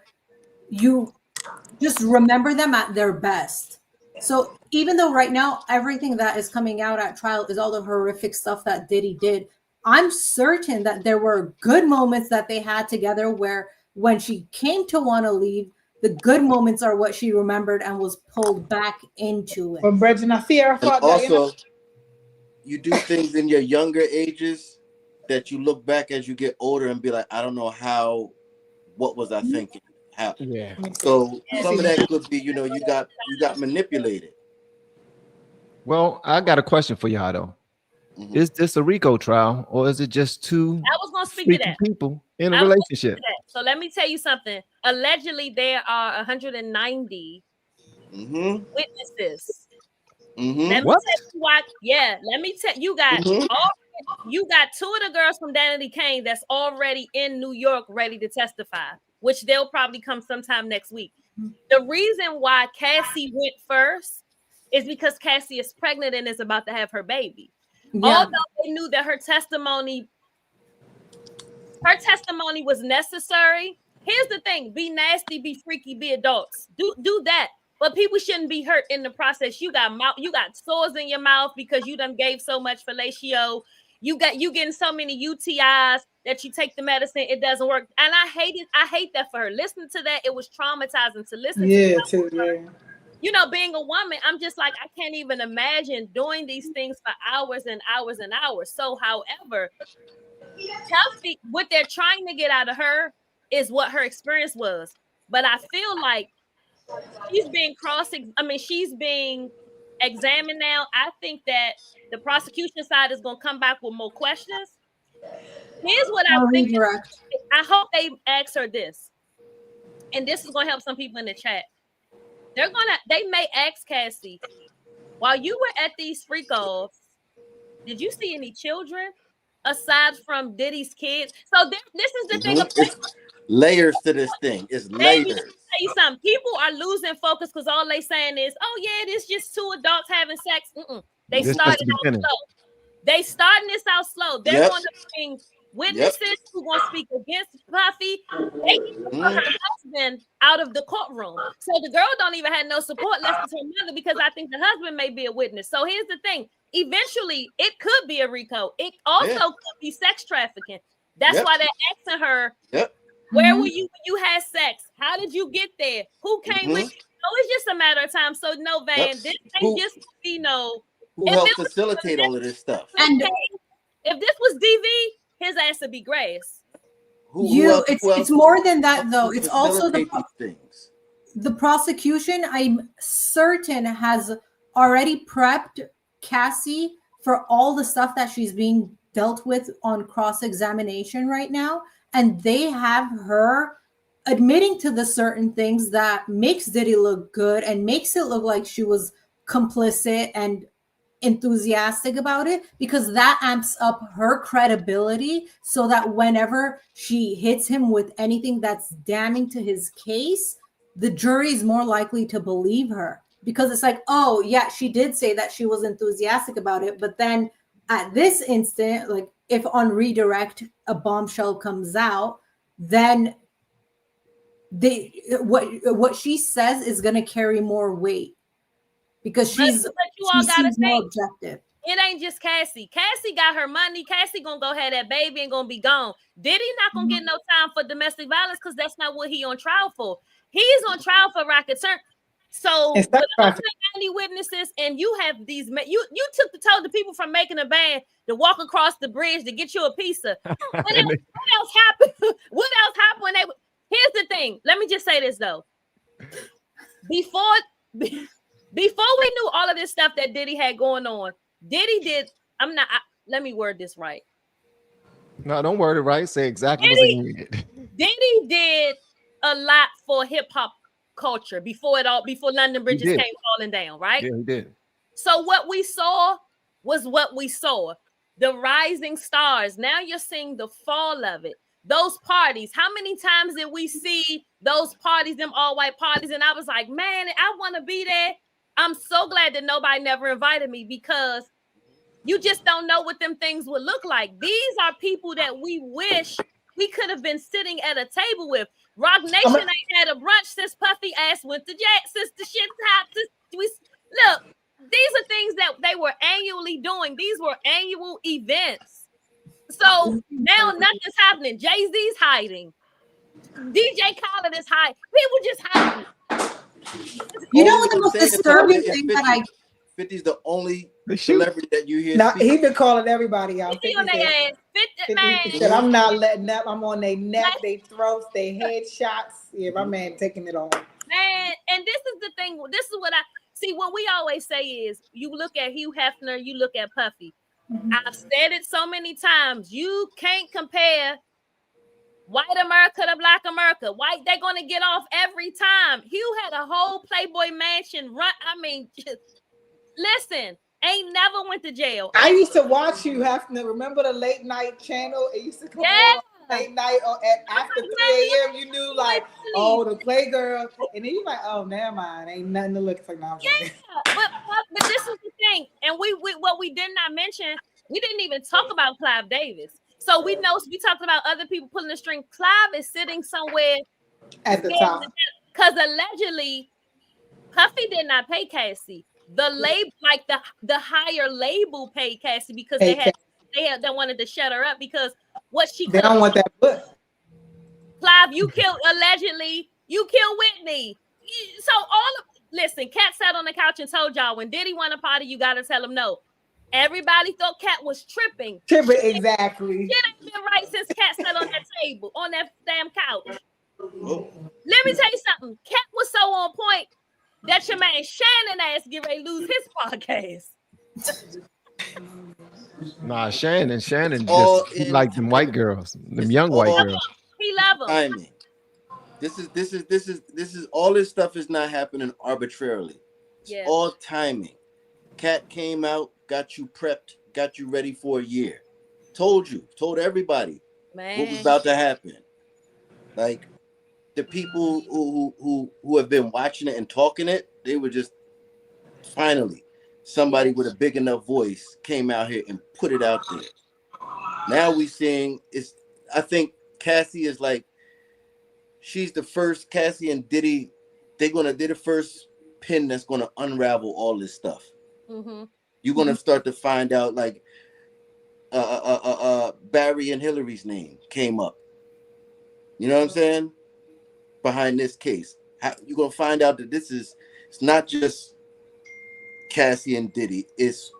you just remember them at their best. So even though right now everything that is coming out at trial is all the horrific stuff that Diddy did, I'm certain that there were good moments that they had together where when she came to want to leave, the good moments are what she remembered and was pulled back into it. But Bridget, I Sierra And thought that, also, you do things in your younger ages that you look back as you get older and be like, I don't know how, what was I thinking? How? Yeah. So some of that could be, you know, you got manipulated. Well, I got a question for y'all though. Mhm. Is this a RICO trial or is it just two I was gonna speak to freaky that. people in a I was gonna speak relationship? to that. So let me tell you something. Allegedly, there are 190 Mhm. witnesses. Mhm. Let me What? tell you why. Yeah, let me tell you Mhm. you got two of the girls from Danity Kane that's already in New York ready to testify, which they'll probably come sometime next week. The reason why Cassie went first is because Cassie is pregnant and is about to have her baby. Yeah. Although they knew that her testimony was necessary. Here's the thing: be nasty, be freaky, be adults. Do that. But people shouldn't be hurt in the process. You got sores in your mouth because you done gave so much fellatio. You getting so many UTIs that you take the medicine, it doesn't work. And I hate that for her. Listening to that, it was traumatizing to listen to. yeah, too, yeah. You know, being a woman, I'm just like, I can't even imagine doing these things for hours and hours and hours. So, however, Kelsey, what they're trying to get out of her is what her experience was. But I feel like she's being she's being examined now. I think that the prosecution side is going to come back with more questions. Here's what I Or think. redirect. I hope they ask her this, and this is going to help some people in the chat. They may ask Cassie, while you were at these freak offs, did you see any children aside from Diddy's kids? So this is the thing Mhm. about It's layers to this thing. It's baby. Let me layers. tell you something. People are losing focus because all they saying is, "Oh yeah, it is just two adults having sex." They This Mhm. just started the out beginning. slow. They starting this out slow. They're Yep. going to bring Yep. witnesses who going to speak against Puffy. They even put Mhm. her husband out of the courtroom. So the girl don't even have no support left to her mother because I think the husband may be a witness. So here's the thing. Eventually, it could be a RICO. It also Yeah. could be sex trafficking. That's Yep. why they're asking her, Yep. where were you when you had sex? How did you get there? Who came with Mhm. you? So it's just a matter of time. So no, Yep. Van, this ain't Who just no. who If helped it was facilitate all of this stuff? And if this was DV, his ass would be grass. Who else? Who it's else more than that helped though. to It's also facilitate these things? the prosecution, I'm certain, has already prepped Cassie for all the stuff that she's being dealt with on cross-examination right now. And they have her admitting to the certain things that makes Diddy look good and makes it look like she was complicit and enthusiastic about it, because that amps up her credibility so that whenever she hits him with anything that's damning to his case, the jury is more likely to believe her, because it's like, oh yeah, she did say that she was enthusiastic about it, but then at this instant, like if on redirect a bombshell comes out, then what she says is going to carry more weight because But you she all gotta seems more think, objective. it ain't just Cassie. Cassie got her money. Cassie gonna go have that baby and gonna be gone. Diddy not gonna get no time for domestic violence because that's not what he on trial for. He's on trial for racketeering. So And sex with trafficking. 190 witnesses, and you have these, you told the people from making a band to walk across the bridge to get you a pizza. What else happened? What else happened when they? Here's the thing. Let me just say this though. Before we knew all of this stuff that Diddy had going on, Diddy did. Let me word this right. No, don't word it right. Say exactly what's in your head. Diddy did a lot for hip hop culture before London Bridges came falling down, right? Yeah, he did. So what we saw was what we saw. The rising stars. Now you're seeing the fall of it. those parties. How many times did we see those parties, them all white parties? And I was like, man, I want to be there. I'm so glad that nobody never invited me, because you just don't know what them things would look like. These are people that we wish we could have been sitting at a table with. Rock Nation ain't had a brunch since Puffy ass went to jail, since the shit happened. Look, these are things that they were annually doing. These were annual events. So now nothing's happening. Jay-Z's hiding. DJ Khaled is hiding. People just hiding. You know what the most disturbing thing that I 50's the only celebrity that you hear. Now he been calling everybody out. 50 on their ass. 50, man. Said, I'm not letting that. I'm on their neck, their throats, their headshots. Yeah, my man taking it all. Man, and this is the thing. This is what I see. What we always say is, you look at Hugh Hefner, you look at Puffy. I've said it so many times. You can't compare white America to black America. White, they're gonna get off every time. Hugh had a whole Playboy mansion run. I mean, listen, ain't never went to jail. I used to watch you have to remember the late night channel. It used to come on late night or after 3 a.m. You knew like, oh, the Playgirl, and then you like, oh, never mind, ain't nothing to look for now. Yeah, but this is the thing, and we what we did not mention, we didn't even talk about Clive Davis. So we know we talked about other people pulling the string. Clive is sitting somewhere at the top because allegedly Puffy did not pay Cassie. The label, like the higher label, paid Cassie because they wanted to shut her up because what she they don't want that book. Clive, you killed allegedly. You killed Whitney. So listen. Cat sat on the couch and told y'all when Diddy want a party, you gotta tell him no. Everybody thought Cat was tripping. Exactly. Shit ain't been right since Cat sat on that table, on that damn couch. Let me tell you something. Cat was so on point that your man Shannon ass get ready to lose his podcast. Nah, Shannon just like them white girls, them young white girls. He love them. Timing. This is all this stuff is not happening arbitrarily. It's all timing. Cat came out, got you prepped, got you ready for a year. Told everybody what was about to happen. Like the people who have been watching it and talking it, they were just finally somebody with a big enough voice came out here and put it out there. Now we seeing I think Cassie is like, she's the first. Cassie and Diddy, they're the first pin that's gonna unravel all this stuff. Mm-hmm. You're gonna start to find out like Barry and Hillary's name came up. You know what I'm saying? Behind this case, you're gonna find out that it's not just Cassie and Diddy. It's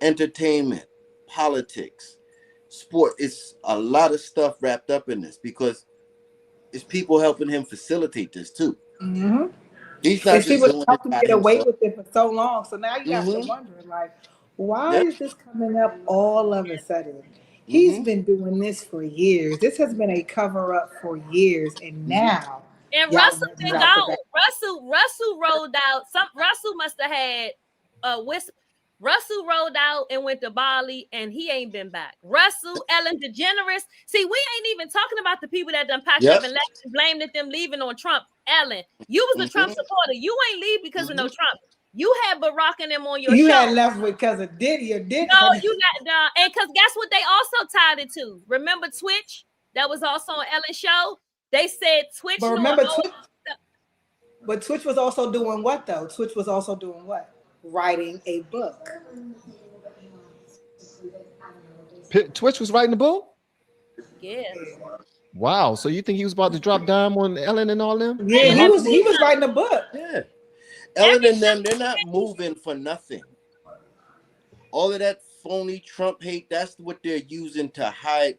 entertainment, politics, sport. It's a lot of stuff wrapped up in this because it's people helping him facilitate this too. Mm-hmm. He's not just people helping get away with it for so long. So now you got to wonder, like, why is this coming up all of a sudden? He's been doing this for years. This has been a cover up for years, and now. And Russell been gone. Russell rolled out. Russell must have had a whistle. Russell rolled out and went to Bali, and he ain't been back. Russell, Ellen DeGeneres. See, we ain't even talking about the people that done packed up and left and blamed them leaving on Trump. Ellen, you was a Trump supporter. You ain't leave because of no Trump. You had Barack and them on your show. You had left because of Diddy or Diddy. No, you not. And because guess what they also tied it to? Remember Twitch? That was also on Ellen's show. They said Twitch. But remember Twitch. But Twitch was also doing what though? Twitch was also doing what? Writing a book. Twitch was writing a book? Yes. Wow. So you think he was about to drop dime on Ellen and all them? Yeah, he was writing a book. Yeah. Ellen and them, they're not moving for nothing. All of that phony Trump hate, that's what they're using to hide.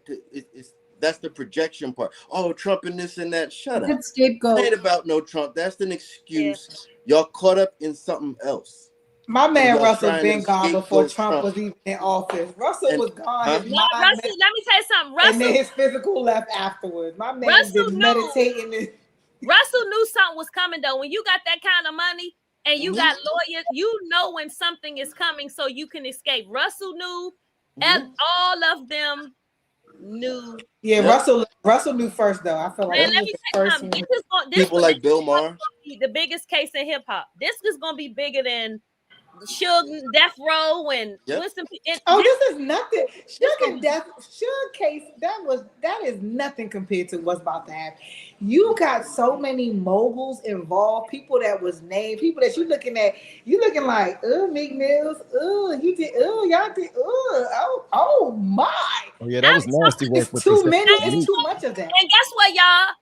That's the projection part. Oh, Trump and this and that. Shut up. Scapegoat. It ain't about no Trump. That's an excuse. Y'all caught up in something else. My man Russell been gone before Trump was even in office. Russell was gone. Russell, let me tell you something. Russell, and then his physical left afterwards. My man been meditating. Russell knew something was coming though. When you got that kind of money and you got lawyers, you know when something is coming so you can escape. Russell knew, and all of them knew. Yeah, Yep. Russell knew first though. I feel like Man, he let was me the tell you first something. one. People like Bill Maher. The biggest case in hip hop. This is gonna be bigger than Suge, Death Row, and Yep. Winston. Oh, this is nothing. Suge case, that is nothing compared to what's about to happen. You got so many moguls involved, people that was named, people that you looking like, Meek Mills, y'all did, oh my. Oh yeah, that was nasty work. It's What they too said. many, it's too much of that. And guess what, y'all?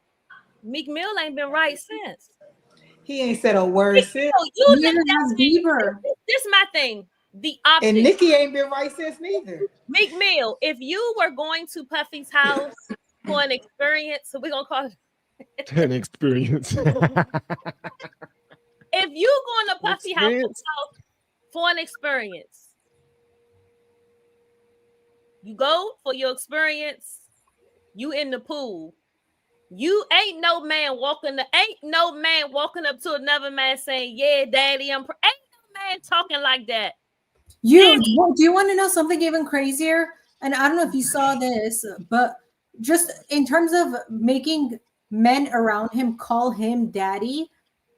Meek Mill ain't been right since. He ain't said a word since. You Neither has Bieber. This my thing. The optics. And Nicki ain't been right since neither. Meek Mill, if you were going to Puffy's house for an experience, so we're gonna call it An experience. if you going to Puffy's house for an experience, you go for your experience, you in the pool. You ain't no man walking up to another man saying, "Yeah, daddy, ain't no man talking like that." Do you want to know something even crazier? And I don't know if you saw this, but just in terms of making men around him call him daddy,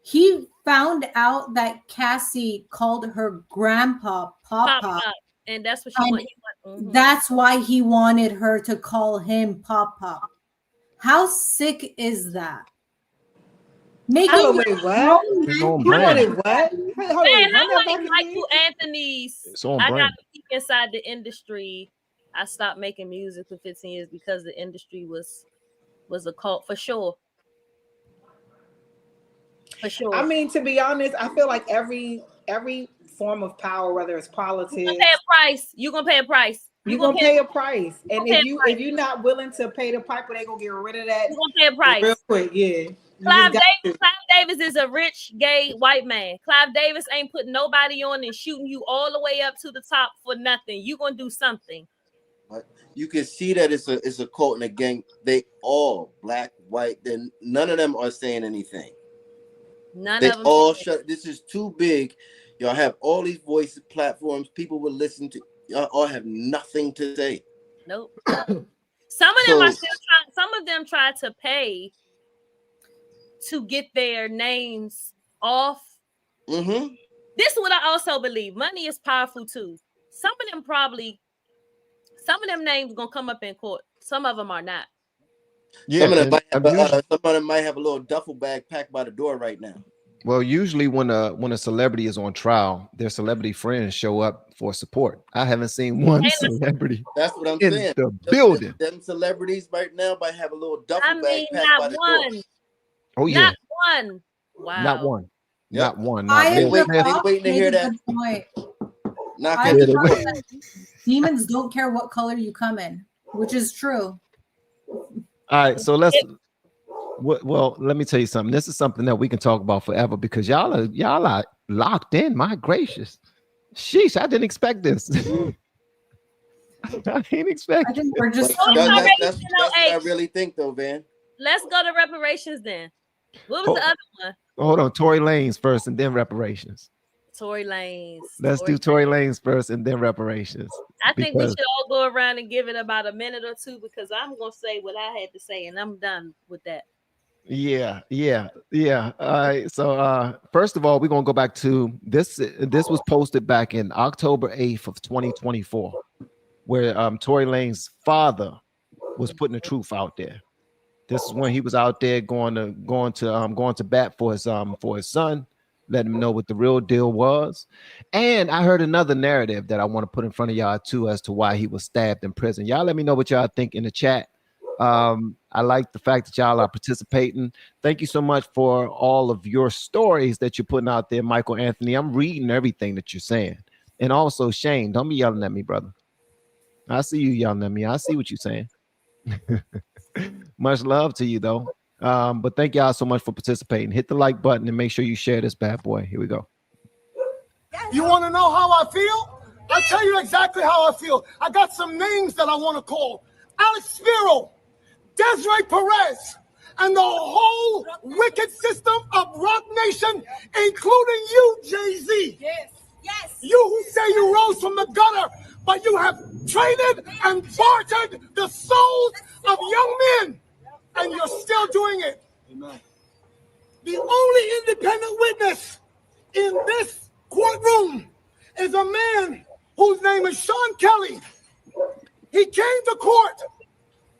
he found out that Cassie called her grandpa Papa. And that's what she wanted. That's why he wanted her to call him Papa. How sick is that? Making what? He wanted what? Man, I like you, Anthony's. I got to keep inside the industry. I stopped making music for 15 years because the industry was a cult for sure. For sure. I mean, to be honest, I feel like every form of power, whether it's politics, you're gonna pay a price. You're gonna pay a price. You're gonna pay a price. And if you're not willing to pay the piper, they're gonna get rid of that. You're gonna pay a price real quick, yeah. Clive Davis is a rich gay white man. Clive Davis ain't putting nobody on and shooting you all the way up to the top for nothing. You're gonna do something. But you can see that it's a cult and a gang. They all black, white. Then none of them are saying anything. They all shut. This is too big. Y'all have all these voices, platforms. People will listen to. Y'all all have nothing to say. Nope. Some of them are still trying. Some of them try to pay to get their names off. Mm-hmm. This is what I also believe. Money is powerful too. Some of them names gonna come up in court. Some of them are not. Yeah, some of them might have a little duffel bag packed by the door right now. Well, usually when a celebrity is on trial, their celebrity friends show up for support. I haven't seen one celebrity. That's what I'm in saying. The building. Them celebrities right now might have a little duffel bag packed by the door. Oh yeah. Not one. Wow. Not one. Yep. Not one. They waiting to hear that. Demons don't care what color you come in, which is true. All right, so well, let me tell you something. This is something that we can talk about forever because y'all are locked in. My gracious, sheesh! I didn't expect this. I didn't expect. I think we're just. That's what I really think, though, Van. Let's go to reparations then. What was the other one? Hold on, Tory Lanez first, and then reparations. Tory Lanez. Let's do Tory Lanez first, and then reparations. I think we should all go around and give it about a minute or two because I'm gonna say what I had to say, and I'm done with that. Yeah. All right. So first of all, we're gonna go back to this. This was posted back in October 8th of 2024, where Tory Lanez's father was putting the truth out there. This is when he was out there going to bat for his son, letting him know what the real deal was. And I heard another narrative that I want to put in front of y'all too as to why he was stabbed in prison. Y'all let me know what y'all think in the chat. I like the fact that y'all are participating. Thank you so much for all of your stories that you're putting out there, Michael Anthony. I'm reading everything that you're saying. And also, Shane, don't be yelling at me, brother. I see you yelling at me. I see what you're saying. Much love to you, though. But thank y'all so much for participating. Hit the like button and make sure you share this bad boy. Here we go. You want to know how I feel? I'll tell you exactly how I feel. I got some names that I want to call. Alex Spiro, Desiree Perez, and the whole wicked system of Rock Nation, including you, Jay-Z. Yes. You who say you rose from the gutter but you have traded and bartered the souls of young men, and you're still doing it. Amen. The only independent witness in this courtroom is a man whose name is Sean Kelly. He came to court,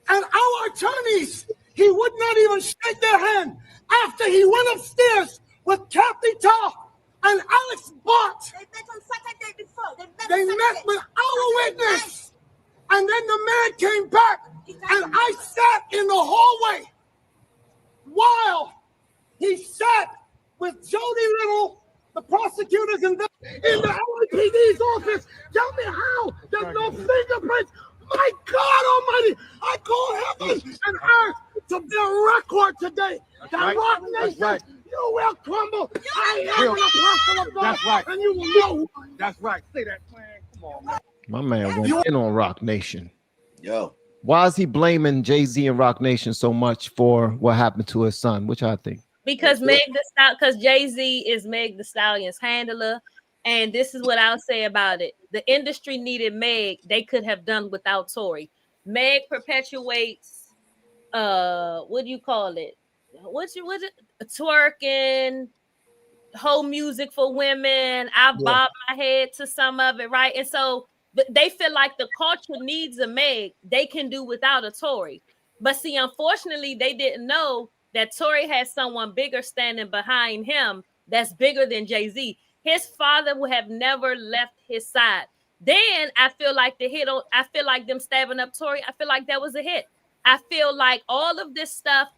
and our attorneys, he would not even shake their hand after he went upstairs with Kathy Ta and Alex Bott. They met on Saturday before. They met with our witness. And then the man came back, and I sat in the hallway while he sat with Jody Little, the prosecutors in the LAPD's office. Tell me how there's no fingerprints. My God Almighty, I call heaven and earth to be a record today. That Rock Nation, you will crumble. I am an apostle of God. That's right. And you will know who I am. That's right. Say that, man. Come on, man. My man went in on Rock Nation. Yo. Why is he blaming Jay-Z and Rock Nation so much for what happened to his son? Which I think. Because Jay-Z is Meg the Stallion's handler. And this is what I'll say about it. The industry needed Meg. They could have done without Tory. Meg perpetuates what do you call it? What's it? Twerking, whole music for women. I bob my head to some of it, right? And so they feel like the culture needs a Meg. They can do without a Tory. But see, unfortunately, they didn't know that Tory has someone bigger standing behind him that's bigger than Jay-Z. His father would have never left his side. Then I feel like I feel like them stabbing up Tory. I feel like that was a hit. I feel like all of this stuff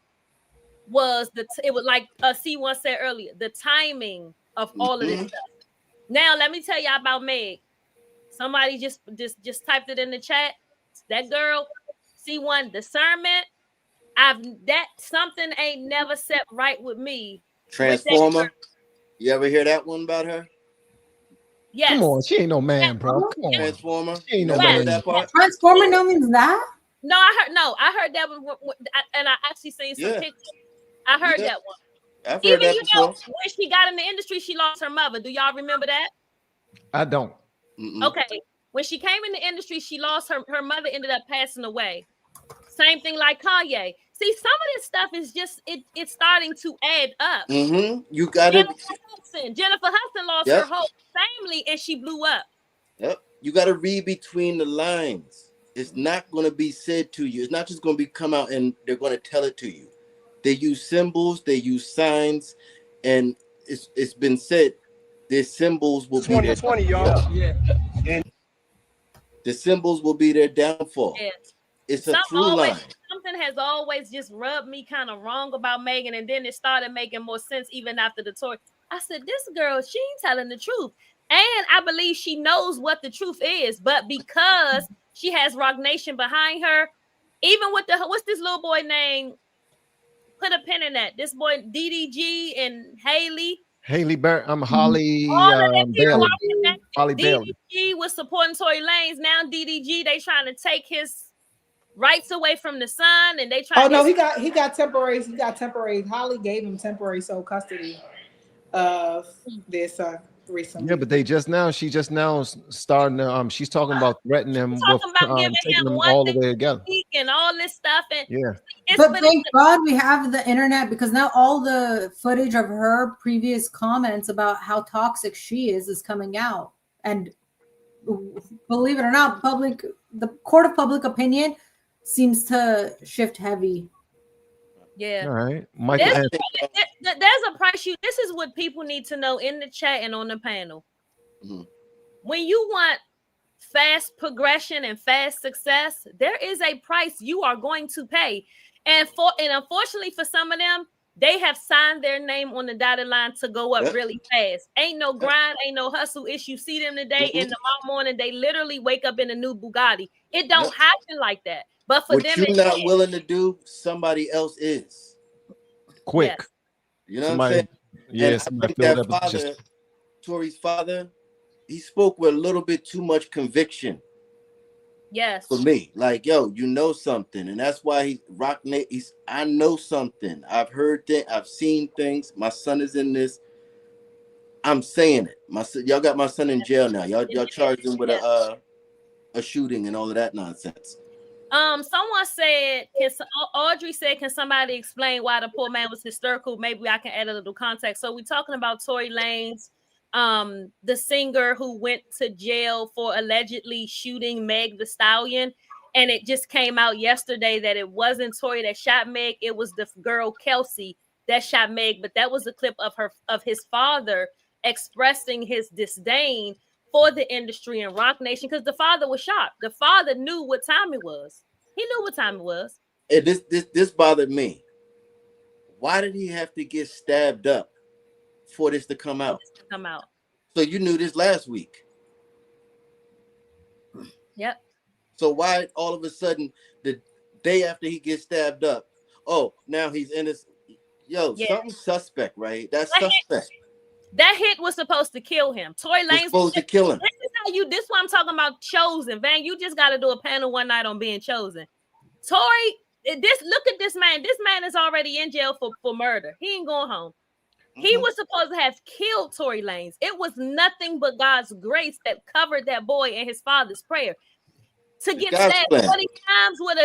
was it was like C1 said earlier, the timing of all of this stuff. Now let me tell y'all about Meg. Somebody just typed it in the chat. That girl, C1 discernment. That something ain't never set right with me. Transformer. You ever hear that one about her? Yes. Come on, she ain't no man, bro. Come on. Transformer. She ain't no Never man. heard that part? Transformer no means that? No, I heard that one, and I actually seen some pictures. I heard that one. I've heard that before. When she got in the industry, she lost her mother. Do y'all remember that? I don't. Okay. When she came in the industry, she lost her mother, ended up passing away. Same thing like Kanye. See, some of this stuff is just it's starting to add up. You got to Jennifer Hudson lost her whole family and she blew up. Yep. You got to read between the lines. It's not going to be said to you. It's not just going to come out and they're going to tell it to you. They use symbols, they use signs, and it's been said their symbols will be their 2020, y'all. Yeah. The symbols will be their downfall. Yeah. It's a through line. Something has always just rubbed me kind of wrong about Megan, and then it started making more sense even after the Tory. I said, this girl, she ain't telling the truth. And I believe she knows what the truth is, but because she has Rock Nation behind her, even with what's this little boy name? Put a pin in that. This boy, DDG and Haley. Holly Bailey. Holly Bailey. DDG was supporting Tory Lanez. Now DDG, they trying to take his rights away from the son, and they trying. Oh no, he got temporary. He got temporary. Holly gave him temporary sole custody of their son recently. Yeah, but she just now starting to she's talking about threatening him with taking them all the way together and all this stuff. And but thank God we have the internet, because now all the footage of her previous comments about how toxic she is coming out, and believe it or not, the court of public opinion seems to shift heavy. Yeah. All right. There's a price this is what people need to know in the chat and on the panel. When you want fast progression and fast success, there is a price you are going to pay. And unfortunately for some of them, they have signed their name on the dotted line to go up really fast. Ain't no grind, ain't no hustle issue. See them today, and tomorrow morning they literally wake up in a new Bugatti. It don't happen like that. But for them, you're not willing to do, somebody else is. Quick. Yes. You know what I'm saying? Yeah, somebody that father, Tory's father, he spoke with a little bit too much conviction. Yes. For me, like, yo, you know something, and that's why I know something. I've heard things, I've seen things. My son is in this. I'm saying it. Y'all got my son in jail now. Y'all charged him with a shooting and all of that nonsense. Someone said, Audrey said, can somebody explain why the poor man was hysterical? Maybe I can add a little context. So we're talking about Tory Lanez, the singer who went to jail for allegedly shooting Meg the Stallion. And it just came out yesterday that it wasn't Tory that shot Meg. It was the girl Kelsey that shot Meg. But that was a clip of his father expressing his disdain for the industry and Rock Nation, because the father was shocked. The father knew what time it was. He knew what time it was. And this bothered me. Why did he have to get stabbed up for this to come out? So you knew this last week. Yep. So why all of a sudden the day after he gets stabbed up, oh, now he's innocent? Yo, something's suspect, right? That's suspect. That hit was supposed to kill him. Tory Lanez was supposed to kill him. This is what I'm talking about. Chosen, Van. You just got to do a panel one night on being chosen. Tory, look at this man. This man is already in jail for murder. He ain't going home. He was supposed to have killed Tory Lanez. It was nothing but God's grace that covered that boy and his father's prayer. To get stabbed 20 times with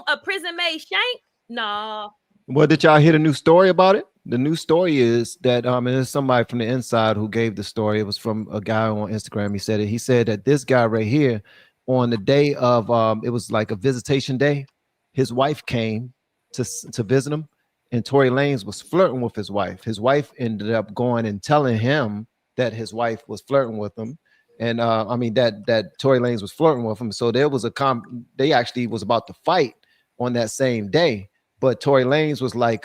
a prison made shank? Nah. Well, did y'all hear the new story about it? The new story is that and there's somebody from the inside who gave the story. It was from a guy on Instagram. He said it. He said that this guy right here, on the day of it was like a visitation day, his wife came to visit him, and Tory Lanez was flirting with his wife. His wife ended up going and telling him that his wife was flirting with him, and that Tory Lanez was flirting with him. So there was they actually was about to fight on that same day. But Tory Lanez was like,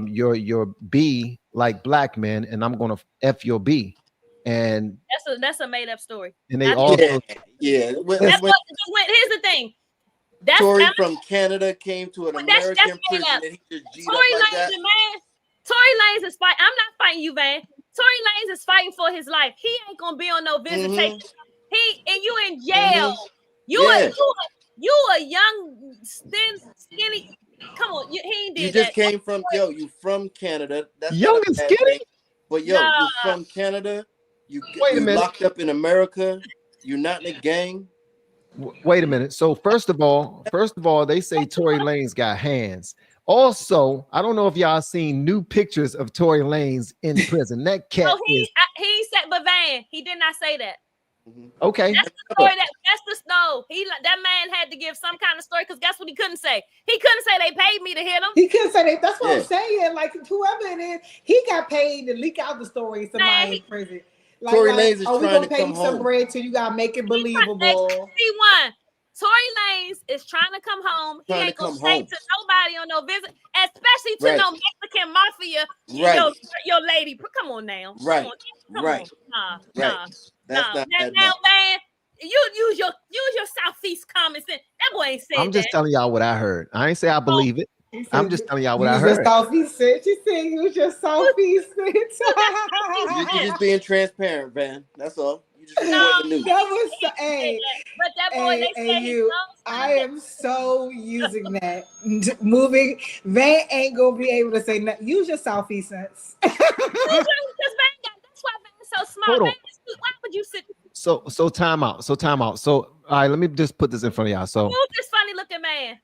your B like black men, and I'm gonna F your B. And that's a made up story. And they also here's the thing. Tory from Canada came to an American prison and he just G'd Tory up like Lanez, that. man. Tory Lanez is fighting. I'm not fighting you, Van. Tory Lanez is fighting for his life. He ain't gonna be on no visitation. You in jail. You a young, skinny. Come on, he ain't did You just that. came from you from Canada. That's young and skinny. Thing. But you from Canada. You locked up in America. You're not in a gang. Wait a minute. So first of all, they say Tory Lanez got hands. Also, I don't know if y'all seen new pictures of Tory Lanez in prison. That cat he said, but Van, he did not say that. Okay. That's the story. That's the snow. That man had to give some kind of story, because guess what he couldn't say? He couldn't say they paid me to hit him. He couldn't say that. That's what I'm saying. Like, whoever it is, he got paid to leak out the story. Somebody in prison. Like, Tory Lanez is we trying gonna to pay come you some home. bread till you gotta make it believable. Tory Lanez is trying to come home. He ain't gonna say to nobody on no visit, especially to no Mexican mafia. Your lady, come on now. Right. Come right. on. Nah. That's not now, man, you use your Southeast common sense. That boy ain't said I'm just telling y'all what I heard. I ain't say I believe it. I'm just telling y'all what I heard. Southeast sense. You said use your Southeast sense. You're just being transparent, man. That's all. You just reporting the news. That was but that boy, they said I am so using that. Moving, Van ain't gonna be able to say nothing. Use your Southeast sense. That's why Van's so smart. Why would you sit? So time out. So all right, let me just put this in front of y'all. So move this funny looking man.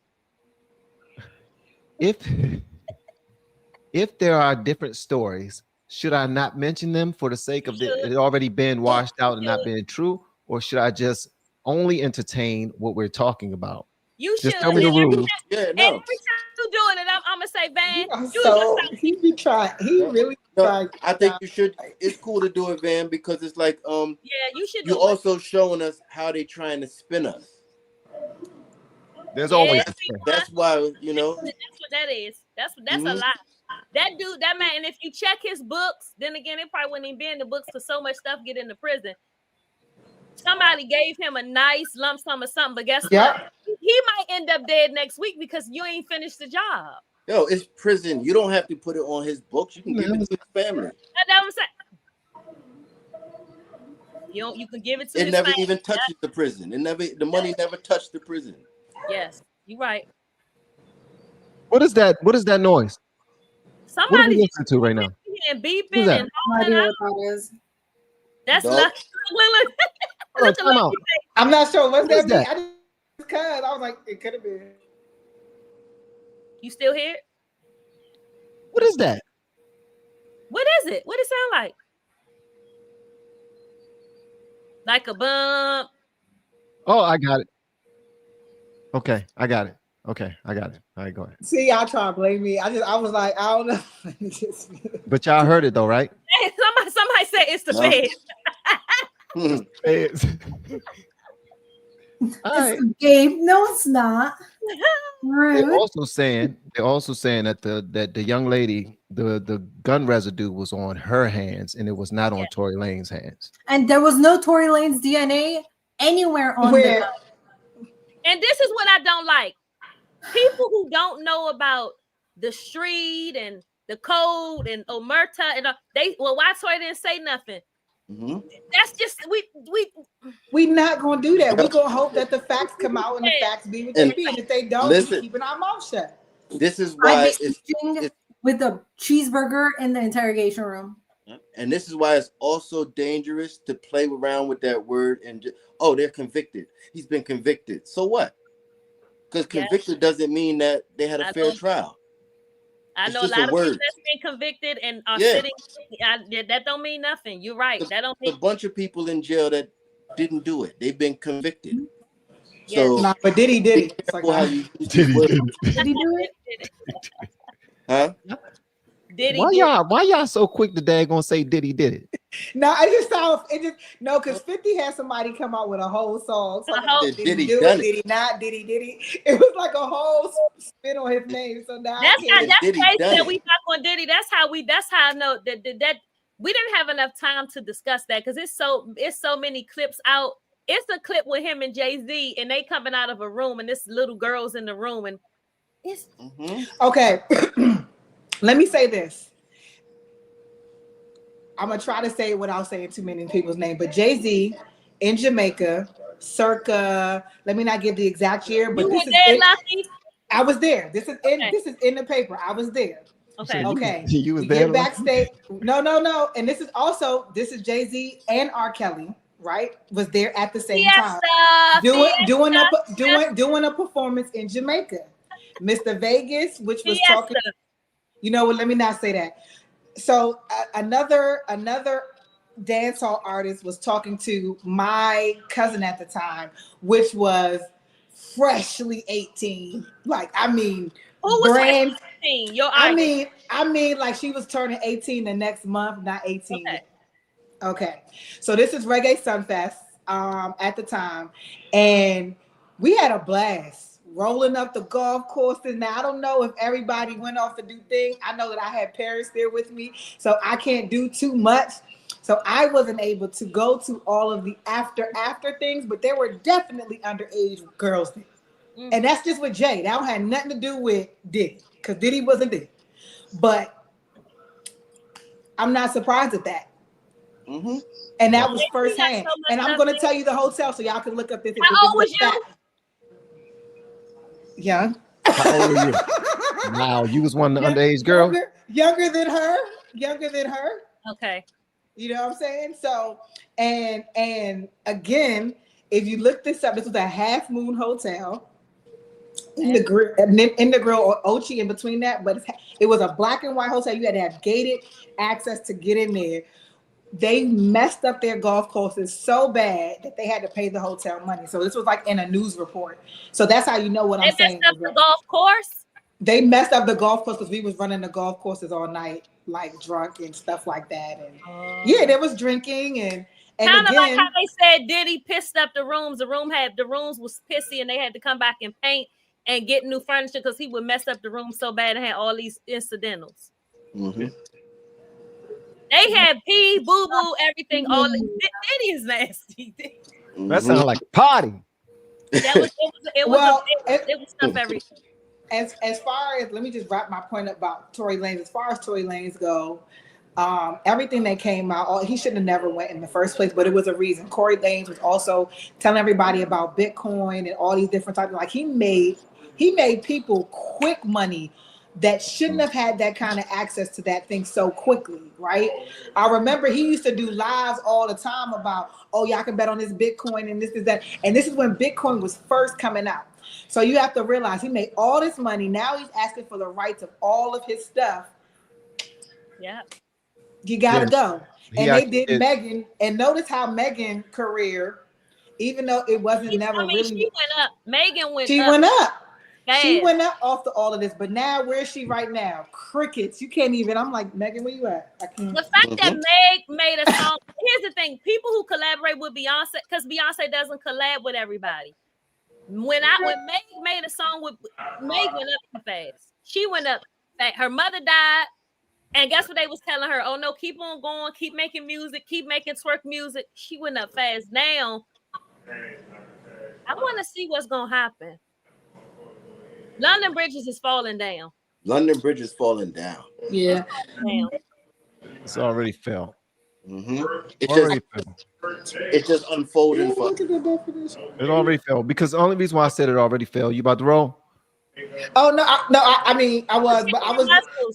If there are different stories, should I not mention them for the sake of it already being washed out and not being true, or should I just only entertain what we're talking about? You just should tell me the rules. Every time you doing it, I'm gonna say, Van. He be trying. He really trying. I think you should. It's cool to do it, Van, because it's like you should. You're also showing us how they trying to spin us. There's always that's why That's what that is. That's a lie. That dude, that man, and if you check his books, then again, it probably wouldn't even be in the books because so much stuff get into prison. Somebody gave him a nice lump sum or something, but guess what? He might end up dead next week because you ain't finished the job. Yo, it's prison. You don't have to put it on his books. You can give it to his family. That's what I'm saying. You can give it to his never family. even touches the prison. The money never touched the prison. Yes, you're right. What is that? What is that noise? Somebody what are we listening to right now? And beeping and no idea what that is. That's lucky. Hold on, time out. I'm not sure. What's What is that mean? that? I just because I was like, it could have been. You still here? What is that? What is it? What it sound like? Like a bump. Oh, I got it. Okay, I got it. Okay, I got it. All right, go ahead. See, y'all trying to blame me. I was like, I don't know. But y'all heard it though, right? Hey, somebody said it's the No. Fed. It's all right. It's Gabe. No, it's not. They're Rude. also saying that the young lady, the gun residue was on her hands and it was not on Tory Lanez hands. And there was no Tory Lanez DNA anywhere on Where? the. And this is what I don't like. People who don't know about the street and the code and Omerta and why Tory didn't say nothing? Mm-hmm. That's just we not gonna do that. We're gonna hope that the facts come out and the facts be what they be. And if they don't, listen, we keeping our mouth shut. This is why it's with a cheeseburger in the interrogation room. And this is why it's also dangerous to play around with that word and they're convicted. He's been convicted. So what? Because convicted doesn't mean that they had a fair trial. I know a lot of people that's been convicted and are sitting. That don't mean nothing. You're right. That don't mean a bunch of people in jail that didn't do it. They've been convicted. Yes. So, but Diddy did it. Be careful how you use Diddy word. did Did he do it? Huh? Diddy Why y'all so quick to gonna say Diddy did it? No, no, because 50 had somebody come out with a whole song. Did he do it? Did he not? Did he? It was like a whole spin on his name. So now that's crazy that we talk on Diddy. That's how I know that we didn't have enough time to discuss that because it's so many clips out. It's a clip with him and Jay-Z and they coming out of a room and this little girl's in the room and it's okay. Let me say this. I'm gonna try to say it without saying too many people's names, but Jay-Z in Jamaica, circa. Let me not give the exact year, but I was there. This is in the paper. I was there. Okay. Okay. You was there. Backstage. No. And this is Jay-Z and R. Kelly, right? Was there at the same time doing a performance in Jamaica. Mr. Vegas, which was talking. You know what? Let me not say that. So another dancehall artist was talking to my cousin at the time, which was freshly 18. Like, I mean, brand. 18? I mean, like she was turning 18 the next month, not 18. Okay. So this is Reggae Sunfest at the time, and we had a blast. Rolling up the golf courses. Now, I don't know if everybody went off to do things. I know that I had Paris there with me, so I can't do too much. So I wasn't able to go to all of the after things, but there were definitely underage girls there. Mm-hmm. And that's just with Jay. That had nothing to do with Diddy, because Diddy wasn't there. But I'm not surprised at that. Mm-hmm. And that was firsthand. And I'm going to tell you the hotel so y'all can look up this. How old was you? Young. How old are you? Wow, you was one of the underage girls. Younger than her. Okay. You know what I'm saying? So, and again, if you look this up, this was a Half Moon Hotel in the grill or Ochi in between that, but it was a black and white hotel. You had to have gated access to get in there. They messed up their golf courses so bad that they had to pay the hotel money. So this was like in a news report. So that's how you know what I'm saying. They messed up the golf course? They messed up the golf course because we was running the golf courses all night, like drunk and stuff like that. And yeah, there was drinking and kind of like how they said Diddy pissed up the rooms. The rooms was pissy and they had to come back and paint and get new furniture because he would mess up the room so bad and had all these incidentals. Mm-hmm. They had pee, boo boo, everything. All Diddy is nasty. That sounded like a party. It was stuff everything. As far as, let me just wrap my point up about Tory Lanez. As far as Tory Lanez go, everything that came out, he shouldn't have never went in the first place, but it was a reason. Tory Lanez was also telling everybody about Bitcoin and all these different types. Like he made people quick money that shouldn't have had that kind of access to that thing so quickly, right? I remember he used to do lives all the time about, oh, y'all can bet on this Bitcoin and this is that. And this is when Bitcoin was first coming out. So you have to realize he made all this money. Now he's asking for the rights of all of his stuff. Yeah. You gotta go. And they did did. Megan. And notice how Megan's career, even though it wasn't never really. She went up. Megan went she up. went up. Fast. She went up off all of this, but now where's she right now? Crickets. You can't even. I'm like, Megan, where you at? I can't. The fact that Meg made a song. Here's the thing: people who collaborate with Beyonce, because Beyonce doesn't collab with everybody. When Meg made a song with Meg went up fast. She went up fast. Her mother died, and guess what they was telling her? Oh no, keep on going, keep making music, keep making twerk music. She went up fast. Now, I want to see what's gonna happen. London Bridges is falling down. London Bridge is falling down. Yeah. It's already fell. It's just unfolding for. It already fell because the only reason why I said it already fell. You about to roll? Oh no, I mean I was, but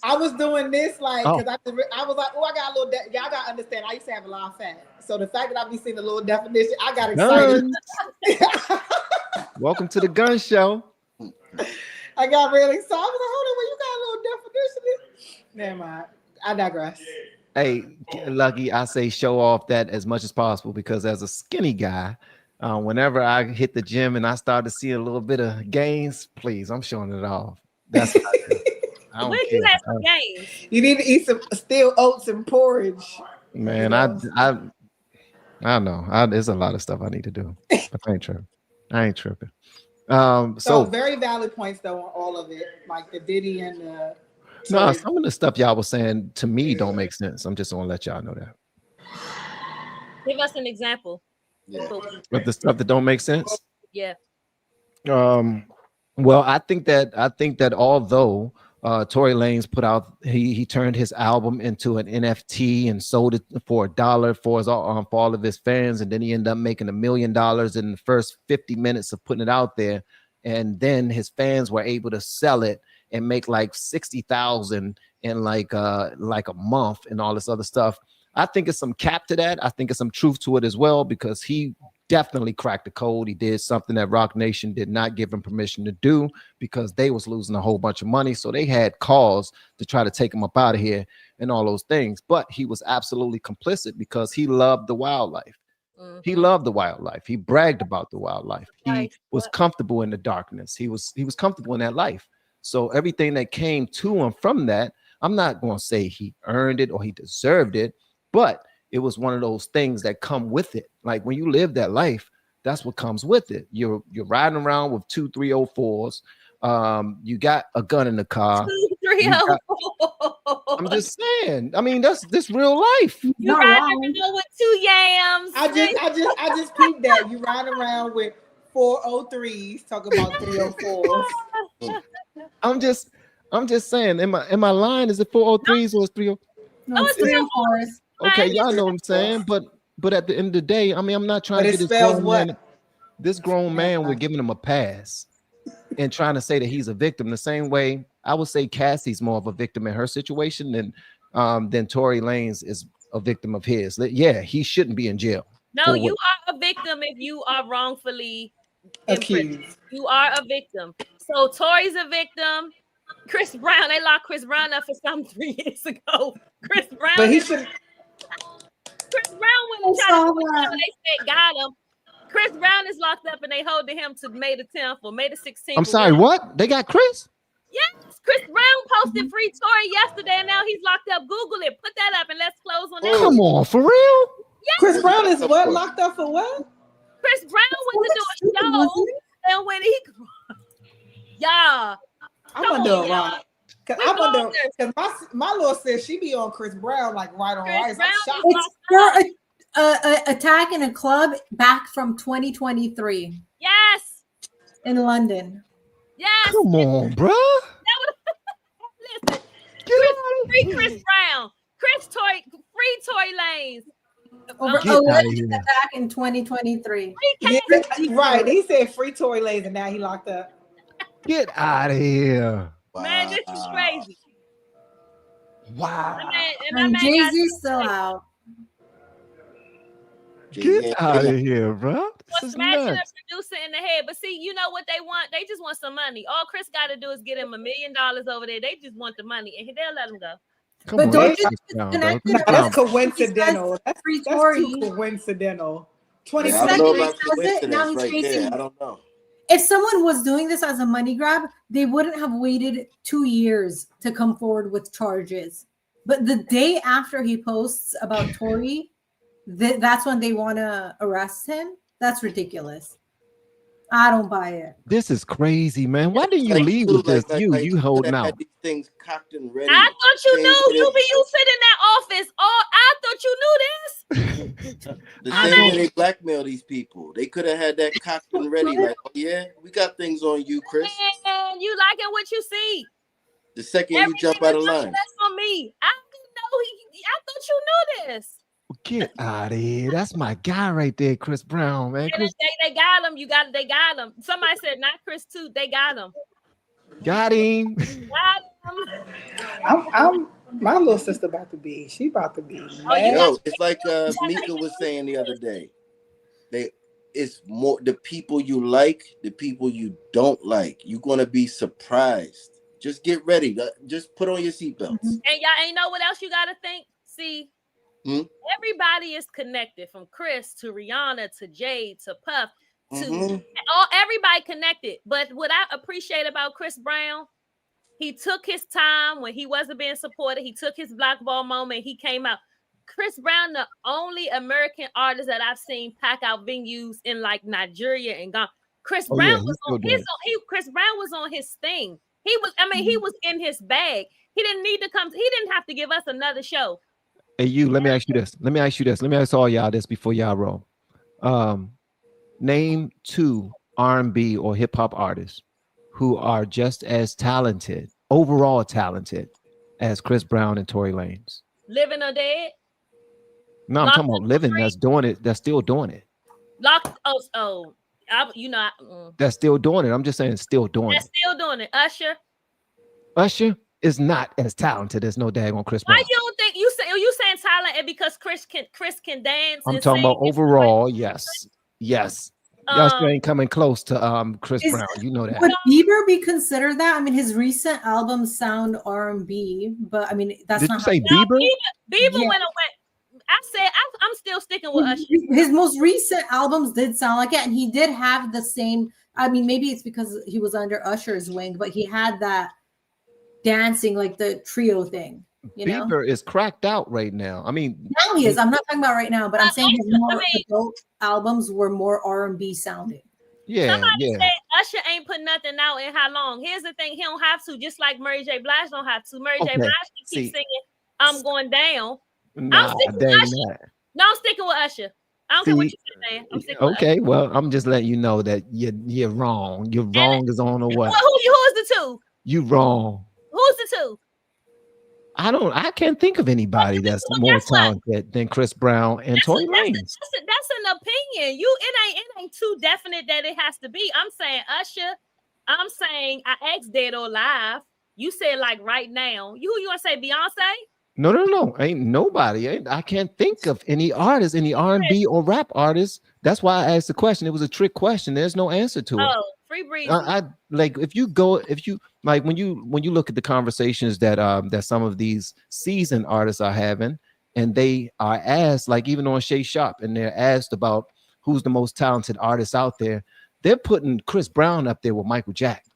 I was doing this like because I was like, oh, I got a little. Y'all gotta understand. I used to have a lot of fat, so the fact that I be seeing a little definition, I got excited. Welcome to the gun show. I got really excited. I was like, hold on, well, you got a little definition. Never mind. I digress. Hey, Lucky, I say show off that as much as possible because as a skinny guy, whenever I hit the gym and I start to see a little bit of gains, please, I'm showing it off. That's what I do. I don't Where care. you have some gains? You need to eat some steel oats and porridge. Man, I know. There's a lot of stuff I need to do. But I ain't tripping. So very valid points though on all of it, like the Diddy and the. No, some of the stuff y'all was saying to me don't make sense. I'm just gonna let y'all know that. Give us an example. Yeah. But the stuff that don't make sense. Yeah. Well, I think that although Tory Lanez put out, he turned his album into an NFT and sold it for $1 for all of his fans, and then he ended up making $1 million in the first 50 minutes of putting it out there, and then his fans were able to sell it and make like 60,000 in like a month and all this other stuff. I think it's some cap to that. I think it's some truth to it as well because he definitely cracked the code. He did something that Rock Nation did not give him permission to do because they was losing a whole bunch of money. So they had cause to try to take him up out of here and all those things. But he was absolutely complicit because he loved the wildlife. Mm-hmm. He loved the wildlife. He bragged about the wildlife. He was comfortable in the darkness. He was comfortable in that life. So everything that came to him from that, I'm not going to say he earned it or he deserved it, but it was one of those things that come with it. Like when you live that life, that's what comes with it. You're riding around with 2 304s. You got a gun in the car. 2 304. I'm just saying. I mean, this real life. You riding around with 2 yams. I just peeped that you riding around with 403s talking about 304s. I'm just saying. Am I lying? Is it 403s or is 30? No, it's 304s. Okay, y'all know what I'm saying, but at the end of the day, I mean, I'm not trying to get this grown man. We're giving him a pass and trying to say that he's a victim. The same way I would say Cassie's more of a victim in her situation than Tory Lanez is a victim of his. Yeah, he shouldn't be in jail. No, you are a victim if you are wrongfully accused. You are a victim. So Tory's a victim. Chris Brown, they locked Chris Brown up for some 3 years ago. Chris Brown, but he should. Chris Brown went and tried to put him, they said got him. Chris Brown is locked up and they holding him to May the 10th or May the 16th. I'm sorry, what? They got Chris? Yes, Chris Brown posted free Tory yesterday and now he's locked up. Google it, put that up and let's close on that. Come on, for real? Yes. Chris Brown is what? Locked up for what? Chris Brown went to do a show and when he I'm gonna do it right. Because my lord says she be on Chris Brown like right on rice. It's for attack in a club back from 2023. Yes. In London. Yes. Come on, bro. Listen. Free Chris Brown. Free Tory Lanez. Alleged attack in 2023. Right. He said free Tory Lanez and now he locked up. Get out of here. Man, this is crazy. Wow. My And man got Jay-Z's still out. Get out of here, bro. for This is smashing a nuts. producer in the head. But see, you know what they want? They just want some money. All Chris got to do is get him $1 million over there. They just want the money, and they'll let him go. Come But on, don't let's you Chris think Brown, it's bro. connected? Chris That's Brown. coincidental. That's Free too Tory. coincidental. Yeah, 20 I don't know Second, about he does it, now coincidence he's right there. facing- I don't know. If someone was doing this as a money grab, they wouldn't have waited 2 years to come forward with charges. But the day after he posts about Tory, that's when they want to arrest him. That's ridiculous. I don't buy it. This is crazy, man. Why didn't you Like, leave too, with this? like, You he coulda holding had out. these things cocked and ready. I thought you Things knew. that You sit in that office. Oh, I thought you knew this. The I same way don't- they blackmail these people. They could have had that cocked and ready. Like, oh yeah, we got things on you, Chris. Man, you liking what you see? The second you Everything jump out of was line. that's on me. I didn't know I thought you knew this. Get out of here. That's my guy right there, Chris Brown, man. And Chris they got him. They got him. Somebody said not Chris too. They got him. got him. Got him. I'm my little sister about to be. She about to be Oh, you mad. Yo, it's like Mika was saying the other day. It's more the people you like, the people you don't like. You're gonna be surprised. Just get ready. Just put on your seatbelts. And y'all ain't know what else you gotta think. See, everybody is connected from Chris to Rihanna to Jade to Puff to everybody connected. But what I appreciate about Chris Brown, he took his time when he wasn't being supported. He took his blackball moment. He came out. Chris Brown, the only American artist that I've seen pack out venues in like Nigeria and Ghana. Chris Brown was on his. Chris Brown was on his thing. He was. I mean, he was in his bag. He didn't need to come. He didn't have to give us another show. Hey, you. Let me ask you this. Let me ask all y'all this before y'all roll. Name 2 R&B or hip hop artists who are just as talented, overall talented, as Chris Brown and Tory Lanez. Living or dead? No, I'm talking about living. That's doing it. That's still doing it. That's still doing it. I'm just saying, still doing it. Still doing it. Usher. Usher is not as talented as no daggone Chris Brown. Why you don't think you saying talented because Chris can dance? I'm talking about overall. Yes. Usher ain't coming close to Chris Brown. You know that. Would Bieber be considered that? I mean, his recent albums sound R&B, but I mean that's Did not. you say Bieber? Bieber went away. I said I'm still sticking with Usher. His most recent albums did sound like it, and he did have the same. I mean, maybe it's because he was under Usher's wing, but he had that dancing, like the trio thing. Bieber is cracked out right now. I mean, now he is. I'm not talking about right now, but I'm saying his more adult albums were more R&B sounding. Somebody said Usher ain't put nothing out in how long. Here's the thing: he don't have to. Just like Mary J. Blige don't have to. Mary J. Blige keeps singing "I'm Going Down." Nah, I'm sticking with Usher. No, I'm sticking with Usher. I don't care what you say. I'm sticking with Usher. Well, I'm just letting you know that you're wrong. You're wrong is on the way. Who is the 2? You wrong. Who's the 2? I can't think of anybody that's more talented than Chris Brown and Tory Lanez. That's an opinion. It ain't too definite that it has to be. I'm saying Usher. I'm saying I asked Dead or Alive. You said like right now. You want to say Beyonce? No. Ain't nobody. I can't think of any artist, any R&B or rap artist. That's why I asked the question. It was a trick question. There's no answer to it. Oh, free breeze. I like when you look at the conversations that some of these seasoned artists are having, and they are asked, like even on Shay Sharp, and they're asked about who's the most talented artist out there. They're putting Chris Brown up there with Michael Jackson.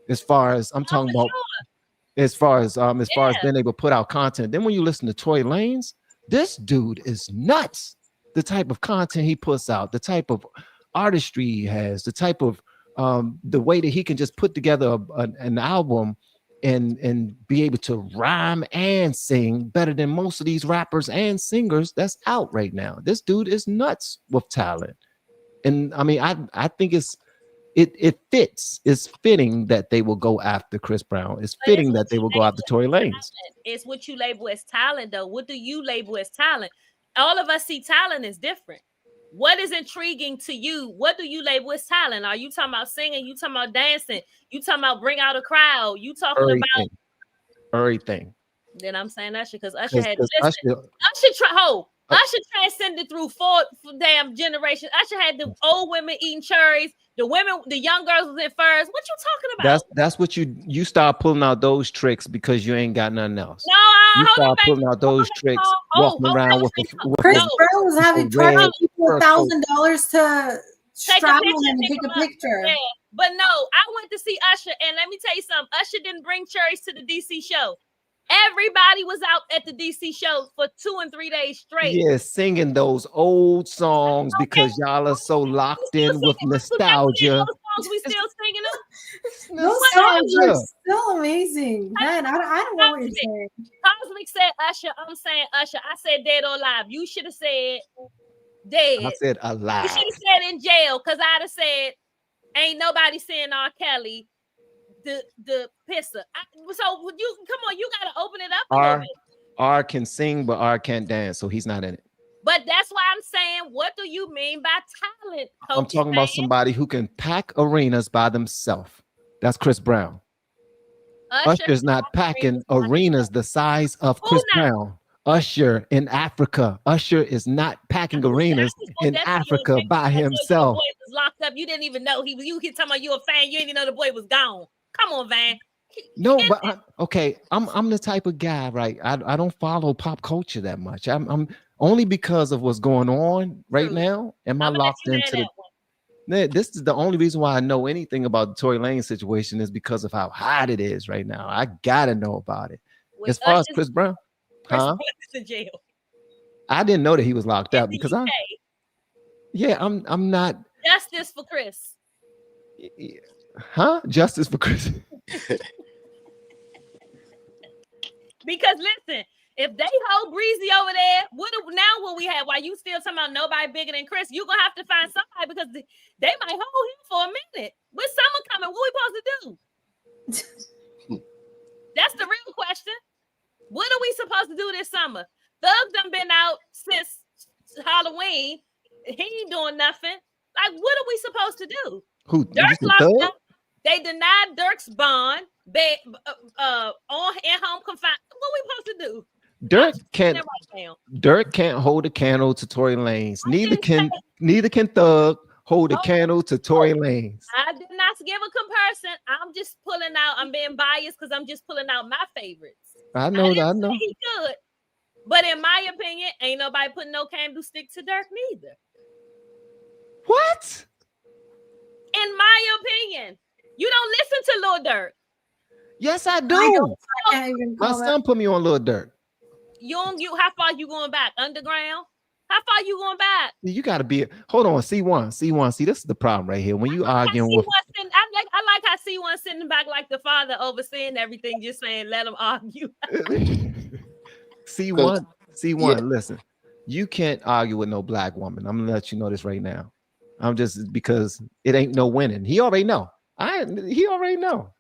As far as I'm talking about. As far as being able to put out content. Then when you listen to Tory Lanez, this dude is nuts. The type of content he puts out, the type of artistry he has, the type of the way that he can just put together an album and be able to rhyme and sing better than most of these rappers and singers that's out right now. This dude is nuts with talent. And I mean, I think it fits. It's fitting that they will go after Chris Brown. It's fitting that they will go after Tory Lanez. It's what you label as talent, though. What do you label as talent? All of us see talent is different. What is intriguing to you? What do you label as talent? Are you talking about singing? You talking about dancing? You talking about bring out a crowd? You talking about everything? Then I'm saying Usher because Usher had Usher Usher transcended through four damn generations. Usher had the old women eating cherries, the women, the young girls was in furs. What you talking about? That's what you start pulling out those tricks because you ain't got nothing else. No, you start pulling out those tricks, walking around with Chris Brown was having charging people $1,000 to straddle him and take a picture. Yeah, but no, I went to see Usher, and let me tell you something. Usher didn't bring cherries to the DC show. Everybody was out at the DC show for 2 and 3 days straight. Yeah, singing those old songs because y'all are so locked in with nostalgia. We still singing them. Those songs are still amazing. Man, I don't know what you're saying. Cosmic said Usher. I'm saying Usher. I said dead or alive. You should have said dead. I said alive. You should have said in jail because I'd have said ain't nobody saying R. Kelly. The pisser. So you come on, you gotta open it up a little bit. R can sing, but R can't dance, so he's not in it. But that's why I'm saying, what do you mean by talent? I'm talking about somebody who can pack arenas by themselves. That's Chris Brown. Usher's not packing arenas the size of Chris Brown. Usher in Africa. Usher is not packing arenas in Africa by himself. The boy was locked up. You didn't even know he was. You keep talking about you a fan. You didn't even know the boy was gone. Come on, Van. No, but I'm the type of guy, right? I don't follow pop culture that much. I'm only because of what's going on right now. Am I locked into this is the only reason why I know anything about the Tory Lanez situation is because of how hot it is right now. I gotta know about it. As far as Chris Brown, in jail. I didn't know that he was locked up because I'm not justice for Chris. Justice for Chris. Because listen, if they hold Breezy over there, what we have? While you still talking about nobody bigger than Chris, you're gonna have to find somebody because they might hold him for a minute. With summer coming, what we supposed to do? That's the real question. What are we supposed to do this summer? Thug done been out since Halloween. He ain't doing nothing. Like, what are we supposed to do? Who? Dirk locked up. They denied Dirk's bond. They on in-home confinement. What we supposed to do? Dirk can't hold a candle to Tory Lanez. Neither can Thug hold a candle to Tory Lanez. I did not give a comparison. I'm just pulling out. I'm being biased because I'm just pulling out my favorites. I know. He could, but in my opinion, ain't nobody putting no candlestick to Dirk neither. What? In my opinion, you don't listen to Lil Durk. Yes, I do. My son put me on Lil Durk. You how far you going back? Underground? How far you going back? You got to be. Hold on, C1. See, this is the problem right here. When you arguing with, I like how C1 sitting back like the father, overseeing everything, just saying let them argue. C1. Yeah. Listen, you can't argue with no black woman. I'm gonna let you know this right now. I'm just because it ain't no winning. He already know. He already know.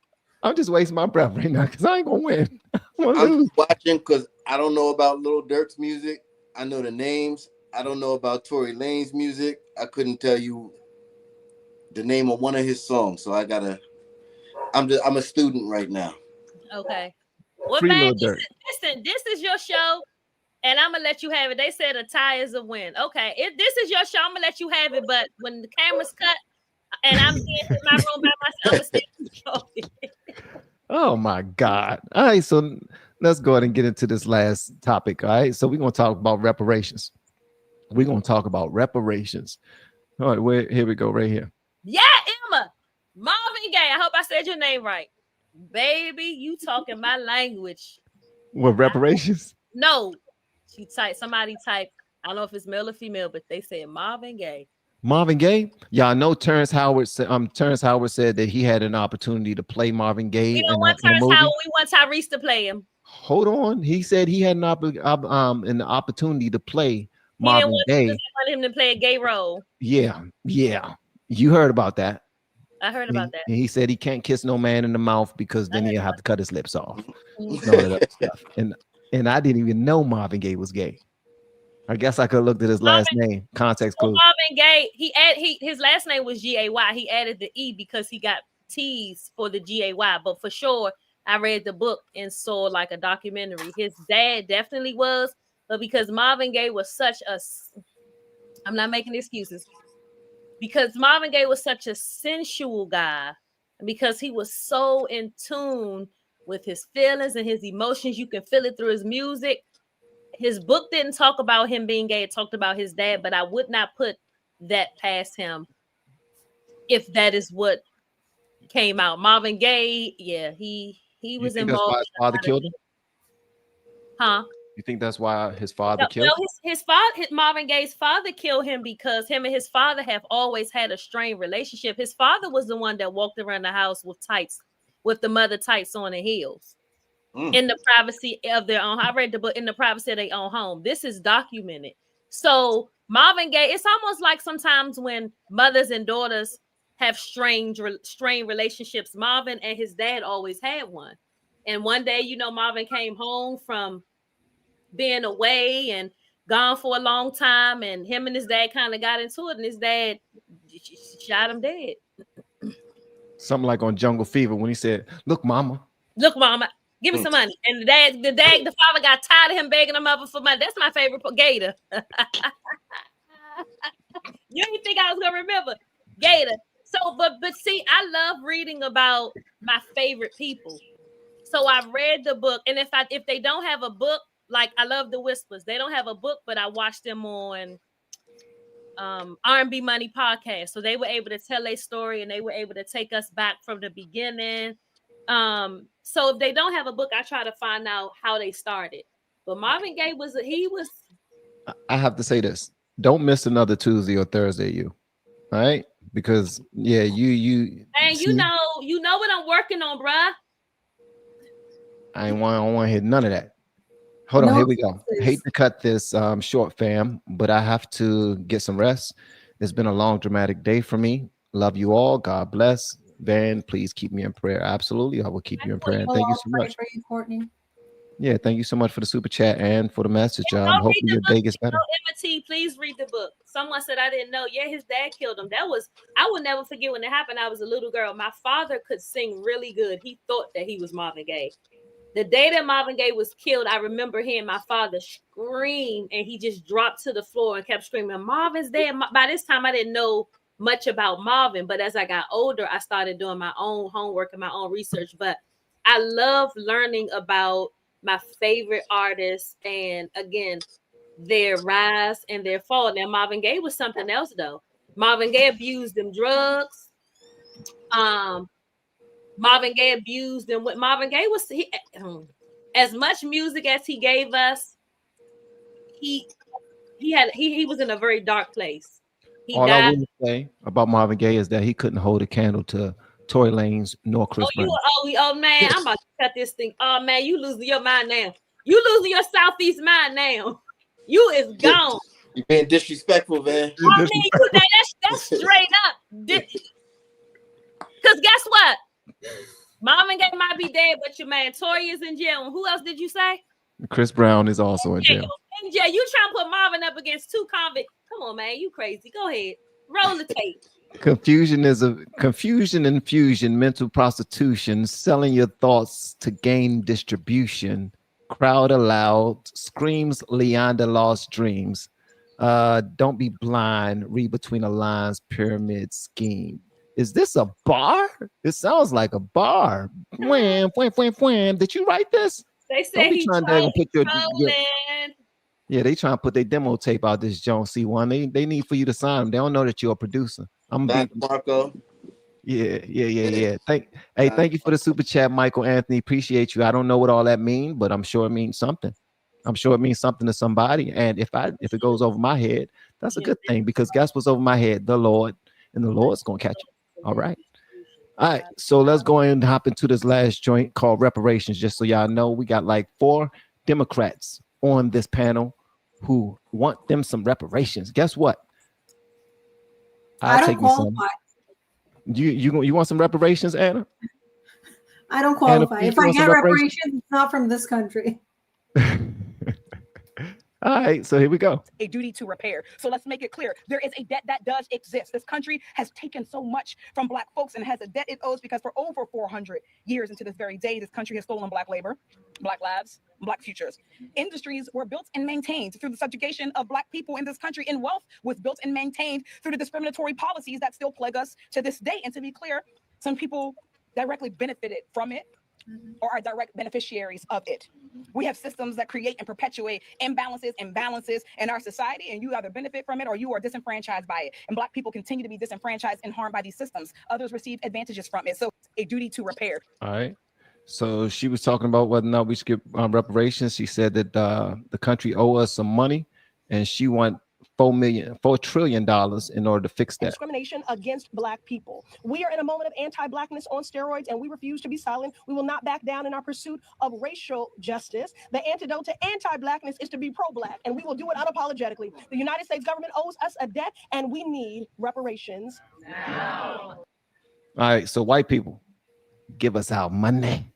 I'm just wasting my breath right now because I ain't gonna win. I'm watching because I don't know about Lil Durk's music. I know the names. I don't know about Tory Lanez music. I couldn't tell you the name of one of his songs. So I'm a student right now. Okay. Well, man, listen, this is your show, and I'm gonna let you have it. They said a tie is a win. Okay, if this is your show, I'm gonna let you have it. But when the camera's cut and I'm in my room by myself, oh my God. All right, so let's go ahead and get into this last topic. All right, so we're gonna talk about reparations. We're gonna talk about reparations. All right, here we go, right here. Yeah, Emma, Marvin Gaye. I hope I said your name right, baby. You talking my language? What reparations? No, somebody typed. I don't know if it's male or female, but they said Marvin Gaye. Marvin Gaye, y'all know Terrence Howard said that he had an opportunity to play Marvin Gaye. We don't want Terrence Howard. We want Tyrese to play him. Hold on, he said he had an opportunity to play Marvin Gaye. He wanted him to play a gay role. Yeah. You heard about that. I heard about that. And he said he can't kiss no man in the mouth because then he'll have to cut his lips off. And all that other stuff. And I didn't even know Marvin Gaye was gay. I guess I could look at his last name. Context clue. Marvin Gaye, his last name was G-A-Y. He added the E because he got T's for the G-A-Y. But for sure, I read the book and saw like a documentary. His dad definitely was, but because Marvin Gaye was I'm not making excuses, because Marvin Gaye was such a sensual guy, and because he was so in tune with his feelings and his emotions, you can feel it through his music. His book didn't talk about him being gay. It talked about his dad, but I would not put that past him if that is what came out. Marvin Gaye, yeah, he was think that's involved. why his father killed him? Huh? You think that's why his father killed Well, his father, Marvin Gaye's father killed him because him and his father have always had a strained relationship. His father was the one that walked around the house with tights, with the mother tights on and heels. In the privacy of their own. I read the book in the privacy of their own home. This is documented. So Marvin Gaye, it's almost like sometimes when mothers and daughters have strained relationships. Marvin and his dad always had one. And one day, Marvin came home from being away and gone for a long time, and him and his dad kind of got into it, and his dad shot him dead. Something like on Jungle Fever when he said, "Look, mama, give me some money." And the father got tired of him begging the mother for money. That's my favorite Gator. You didn't think I was gonna remember Gator. So, but see, I love reading about my favorite people. So I read the book, and if they don't have a book, like I love the Whispers. They don't have a book, but I watched them on R&B Money podcast. So they were able to tell a story, and they were able to take us back from the beginning. So if they don't have a book, I try to find out how they started. But Marvin Gaye was. I have to say this: don't miss another Tuesday or Thursday, you. All right, because you. And you know what I'm working on, bruh. I don't want to hear none of that. Hold on, here we go. Hate to cut this short, fam, but I have to get some rest. It's been a long, dramatic day for me. Love you all. God bless. Van, please keep me in prayer. Absolutely, I will keep you in prayer. Thank you so much. For you, Courtney. Yeah, thank you so much for the super chat and for the message. Hopefully your day gets better. Emma, please read the book. Someone said I didn't know. Yeah, his dad killed him. I will never forget when it happened. I was a little girl. My father could sing really good. He thought that he was Marvin Gaye. The day that Marvin Gaye was killed, I remember hearing my father scream, and he just dropped to the floor and kept screaming, "Marvin's dead." By this time, I didn't know much about Marvin, but as I got older, I started doing my own homework and my own research. But I love learning about my favorite artists and, again, their rise and their fall. Now, Marvin Gaye was something else, though. Marvin Gaye abused them drugs. Marvin Gaye abused them. What Marvin Gaye was, as much music as he gave us, he was in a very dark place. All I will say about Marvin Gaye is that he couldn't hold a candle to Tory Lanez nor Chris Brown. Oh man, I'm about to cut this thing. Oh man, you losing your mind now. You losing your Southeast mind now. You is gone. You being disrespectful, man. I mean, that's straight up. Because guess what? Marvin Gaye might be dead, but your man Tory is in jail. And who else did you say? Chris Brown is also in jail. In jail. You trying to put Marvin up against two convicts? Come on, man. You crazy. Go ahead. Roll the tape. Confusion and fusion, mental prostitution, selling your thoughts to gain distribution. Crowd aloud, screams Leander lost dreams. Don't be blind, read between the lines, pyramid scheme. Is this a bar? It sounds like a bar. Wham, wham, wham, wham. Did you write this? They say he yeah, they trying to put their demo tape out this Jones C1. They need for you to sign them. They don't know that you're a producer. I'm back, Marco. Yeah. Thank you for the super chat, Michael Anthony. Appreciate you. I don't know what all that means, but I'm sure it means something. I'm sure it means something to somebody. And if it goes over my head, that's a good thing, because guess what's over my head? The Lord, and the Lord's gonna catch it. All right. So let's go and hop into this last joint called Reparations. Just so y'all know, we got like 4 Democrats on this panel who want them some reparations. Guess what? I don't qualify. You want some reparations, Anna? I don't qualify. If I get reparations, it's not from this country. All right, so here we go. A duty to repair. So let's make it clear. There is a debt that does exist. This country has taken so much from Black folks and has a debt it owes because for over 400 years into this very day, this country has stolen Black labor, Black lives, Black futures. Industries were built and maintained through the subjugation of Black people in this country, and wealth was built and maintained through the discriminatory policies that still plague us to this day. And to be clear, some people directly benefited from it or are direct beneficiaries of it. We have systems that create and perpetuate imbalances and balances in our society, and you either benefit from it or you are disenfranchised by it. And Black people continue to be disenfranchised and harmed by these systems. Others receive advantages from it. So a duty to repair. All right. So she was talking about whether or not we should get reparations. She said that the country owe us some money, and she want $4 trillion in order to fix that. Discrimination against Black people. We are in a moment of anti-Blackness on steroids, and we refuse to be silent. We will not back down in our pursuit of racial justice. The antidote to anti-Blackness is to be pro-Black, and we will do it unapologetically. The United States government owes us a debt, and we need reparations now. All right, so white people, give us our money.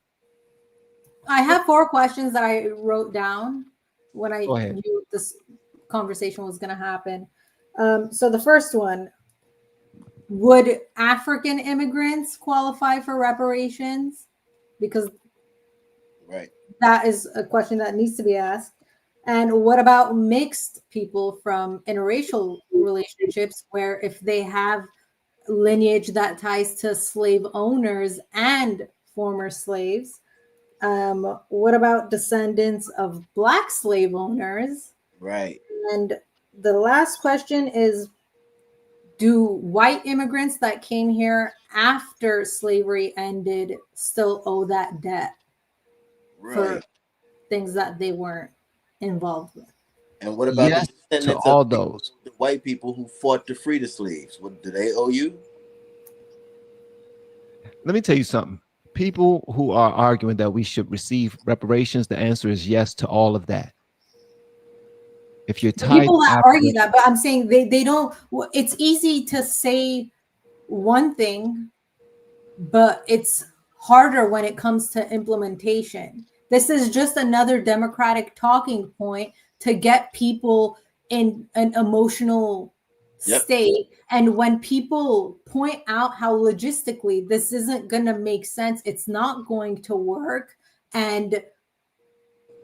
I have 4 questions that I wrote down when I knew this conversation was going to happen. So the first one, would African immigrants qualify for reparations? Because that is a question that needs to be asked. And what about mixed people from interracial relationships, where if they have lineage that ties to slave owners and former slaves? What about descendants of Black slave owners? Right. And the last question is, do white immigrants that came here after slavery ended still owe that debt for things that they weren't involved with? And what about the descendants all of those the white people who fought to free the slaves? What do they owe you? Let me tell you something. People who are arguing that we should receive reparations, the answer is yes to all of that. If you're tied, people that argue that, but I'm saying they don't. It's easy to say one thing, but it's harder when it comes to implementation. This is just another Democratic talking point to get people in an emotional state. And when people point out how logistically this isn't going to make sense, it's not going to work, and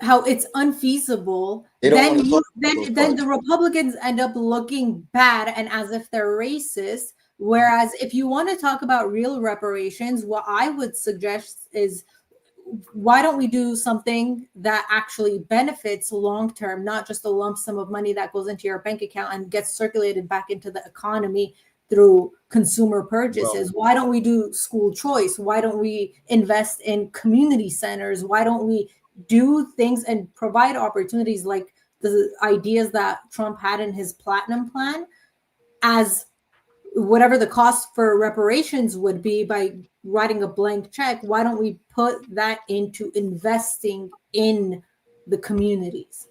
how it's unfeasible, then the Republicans end up looking bad and as if they're racist. Whereas if you want to talk about real reparations, what I would suggest is, why don't we do something that actually benefits long-term, not just a lump sum of money that goes into your bank account and gets circulated back into the economy through consumer purchases? Why don't we do school choice? Why don't we invest in community centers? Why don't we do things and provide opportunities like the ideas that Trump had in his platinum plan, as whatever the cost for reparations would be by writing a blank check? Why don't we put that into investing in the communities?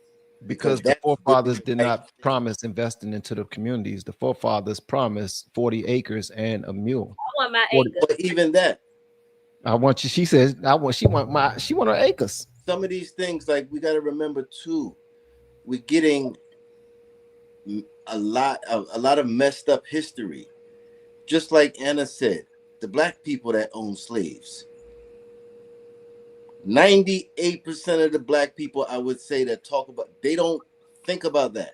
Because the forefathers did not promise investing into the communities. The forefathers promised 40 acres and a mule. I want my acres. But even that, I want you. She says, she want her acres. Some of these things, like, we got to remember too, we're getting a lot of messed up history. Just like Anna said, the Black people that own slaves, 98% of the Black people, I would say, that talk about, they don't think about that.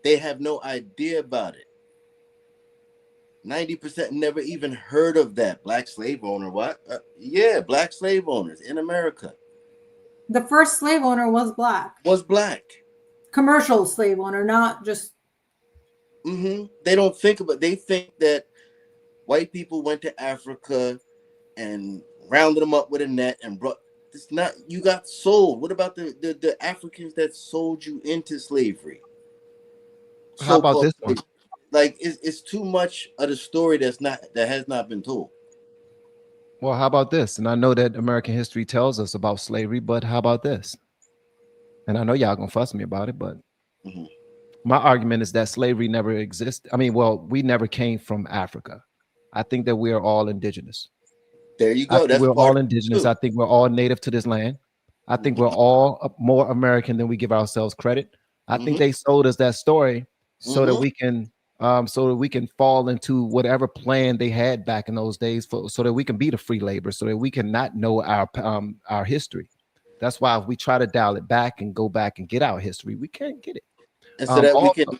They have no idea about it. 90% never even heard of that. Black slave owner, what? Black slave owners in America. The first slave owner was Black. Commercial slave owner, not just. They don't think about. They think that white people went to Africa and rounded them up with a net and brought. It's not. You got sold. What about the Africans that sold you into slavery? How about this one? Like, it's too much of the story that has not been told. Well, how about this? And I know that American history tells us about slavery, but how about this? And I know y'all gonna fuss me about it, but my argument is that slavery never existed. I mean, well, we never came from Africa. I think that we are all indigenous. There you go. We're all indigenous. I think we're all native to this land. I think we're all more American than we give ourselves credit. I think they sold us that story so that we can fall into whatever plan they had back in those days so that we can be the free labor, so that we can not know our history. That's why if we try to dial it back and go back and get our history, we can't get it. And so that we can.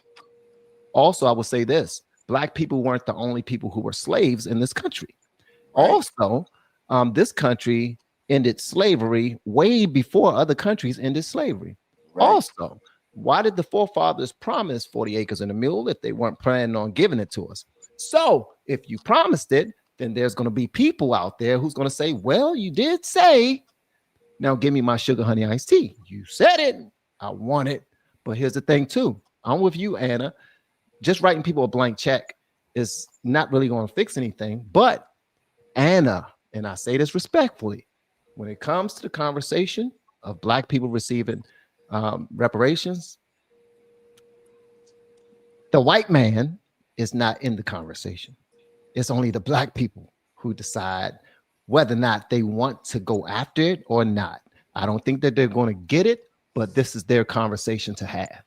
Also, I will say this: Black people weren't the only people who were slaves in this country. Right. Also, this country ended slavery way before other countries ended slavery. Right. Also, why did the forefathers promise 40 acres and a mule if they weren't planning on giving it to us? So if you promised it, then there's going to be people out there who's going to say, well, you did say, now give me my sugar honey iced tea. You said it. I want it. But here's the thing too. I'm with you, Anna. Just writing people a blank check is not really going to fix anything. But Anna, and I say this respectfully, when it comes to the conversation of Black people receiving reparations, the white man is not in the conversation. It's only the Black people who decide whether or not they want to go after it or not. I don't think that they're going to get it, but this is their conversation to have.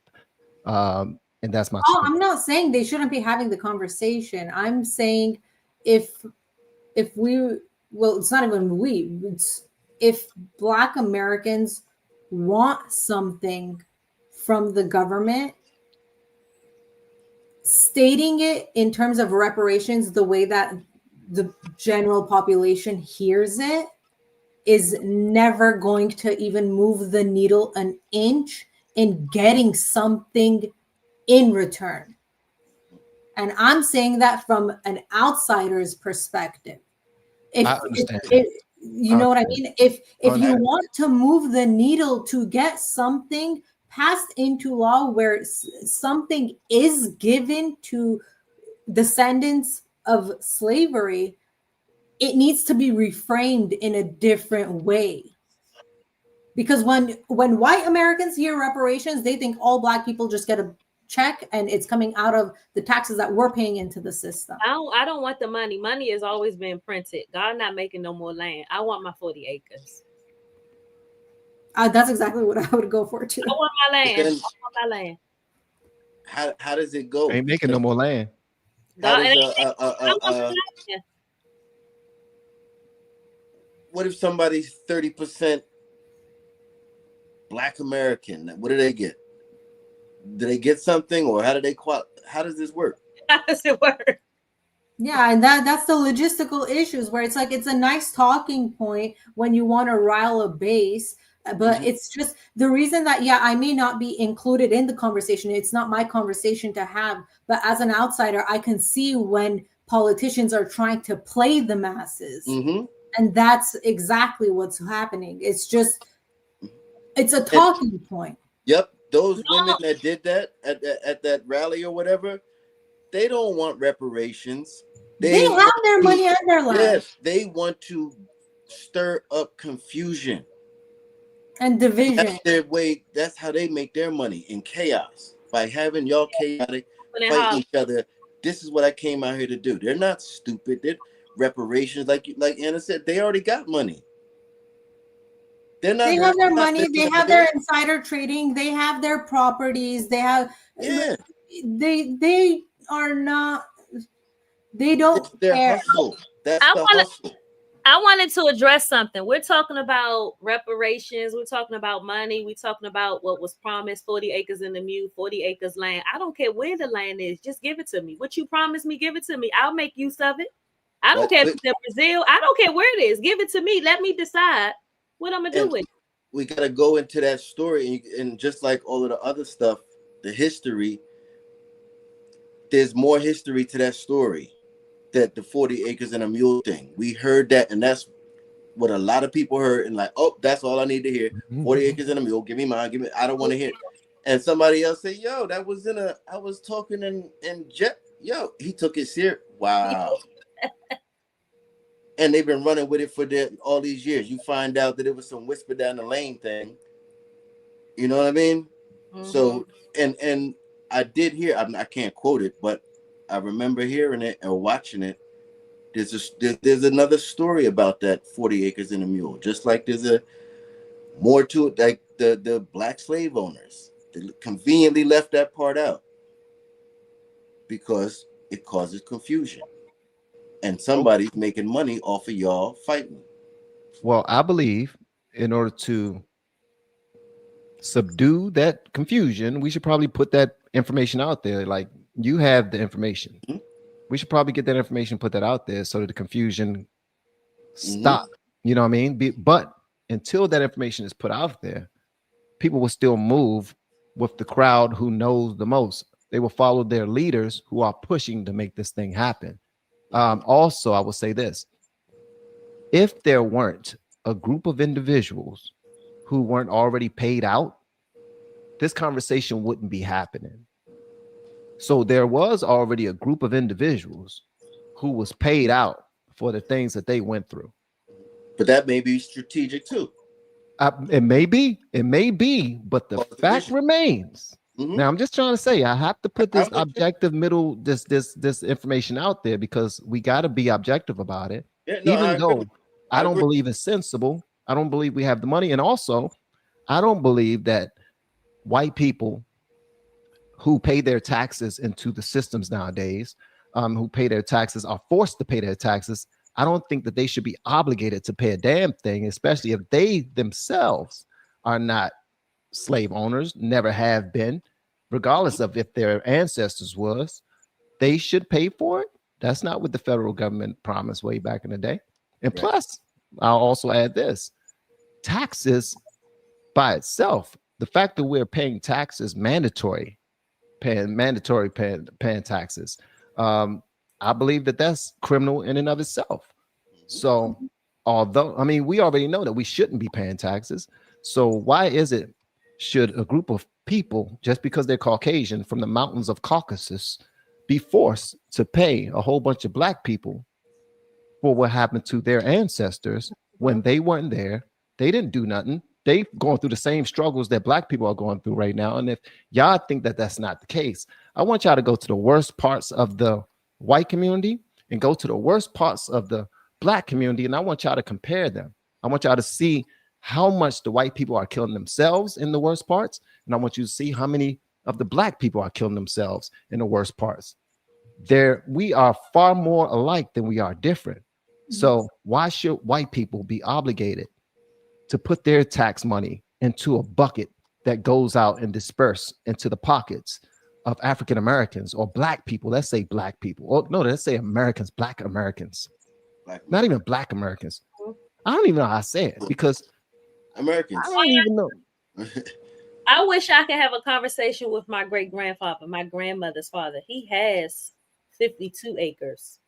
And that's my. I'm not saying they shouldn't be having the conversation. I'm saying if we, well, it's not even we, it's if Black Americans want something from the government, stating it in terms of reparations the way that the general population hears it is never going to even move the needle an inch in getting something in return. And I'm saying that from an outsider's perspective. You know what I mean? If you want to move the needle to get something passed into law where something is given to descendants of slavery, it needs to be reframed in a different way. Because when white Americans hear reparations, they think all Black people just get a check and it's coming out of the taxes that we're paying into the system. I don't want the money. Money has always been printed. God not making no more land. I want my 40 acres. That's exactly what I would go for too. I want my land. I want my land. How does it go? Ain't making no more land. What if somebody's 30% Black American? What do they get? Do they get something, or how do they how does this work? How does it work? Yeah, and that's the logistical issues where it's like it's a nice talking point when you want to rile a base, but it's just the reason that I may not be included in the conversation. It's not my conversation to have, but as an outsider, I can see when politicians are trying to play the masses, and that's exactly what's happening. It's a talking point. Yep. Those women that did that at that rally or whatever, they don't want reparations. They have their money and their land. Yes, they want to stir up confusion and division. That's their way. That's how they make their money, in chaos, by having y'all chaotic fighting each other. This is what I came out here to do. They're not stupid. They're reparations, like Anna said. They already got money. They have their money. They have their insider trading. They have their properties. They have. Yeah. They are not. They don't care. Hustle. That's the hustle. I wanted to address something. We're talking about reparations. We're talking about money. We're talking about what was promised: 40 acres in the mule, 40 acres land. I don't care where the land is. Just give it to me. What you promised me, give it to me. I'll make use of it. I don't care if it's in Brazil. I don't care where it is. Give it to me. Let me decide what I'm gonna do with it. We gotta go into that story, and just like all of the other stuff, the history. There's more history to that story, that the 40 acres and a mule thing. We heard that, and that's what a lot of people heard, and like, oh, that's all I need to hear. 40 acres and a mule. Give me mine. Give me. I don't want to hear it. And somebody else say, yo, that was I was talking in jet. Yo, he took it serious. Wow. And they've been running with it for all these years. You find out that it was some whisper down the lane thing. You know what I mean? So, and I did hear, I can't quote it, but I remember hearing it or watching it. There's another story about that 40 acres and a mule. Just like there's More to it, like the black slave owners, they conveniently left that part out because it causes confusion, and somebody's making money off of y'all fighting. Well, I believe in order to subdue that confusion, we should probably put that information out there. Like, you have the information. Mhm. We should probably get that information, put that out there so that the confusion Mm-hmm. stop. You know what I mean? But until that information is put out there, people will still move with the crowd who knows the most. They will follow their leaders who are pushing to make this thing happen. Also, I will say this: if there weren't a group of individuals who weren't already paid out, this conversation wouldn't be happening. So there was already a group of individuals who was paid out for the things that they went through. But that may be strategic too. It may be, but the fact remains. Mm-hmm. Now, I'm just trying to say, I have to put this I'm with you. objective middle, this information out there because we got to be objective about it. Yeah, no, Even I agree though with you. I don't agree. believe it's sensible, I don't believe we have the money, and also, I don't believe that white people who pay their taxes into the systems nowadays, who pay their taxes, are forced to pay their taxes. I don't think that they should be obligated to pay a damn thing, especially if they themselves are not slave owners, never have been, regardless of if their ancestors was. They should pay for it. That's not what the federal government promised way back in the day. And Right. plus, I'll also add this: taxes by itself, the fact that we're paying taxes, paying taxes, I believe that that's criminal in and of itself. So, although, I mean, we already know that we shouldn't be paying taxes. So why is it, should a group of people, just because they're Caucasian from the mountains of Caucasus, be forced to pay a whole bunch of black people for what happened to their ancestors when they weren't there? They didn't do nothing. They going through the same struggles that black people are going through right now. And if y'all think that that's not the case, I want y'all to go to the worst parts of the white community and go to the worst parts of the black community, and I want y'all to compare them. I want y'all to see how much the white people are killing themselves in the worst parts, and I want you to see how many of the black people are killing themselves in the worst parts. We are far more alike than we are different. So why should white people be obligated to put their tax money into a bucket that goes out and disperse into the pockets of African Americans or black people? Let's say black people. Oh no, let's say Americans, black Americans. Not even black Americans. I don't even know how I say it because Americans. I don't even know. I wish I could have a conversation with my great grandfather, my grandmother's father. He has 52 acres.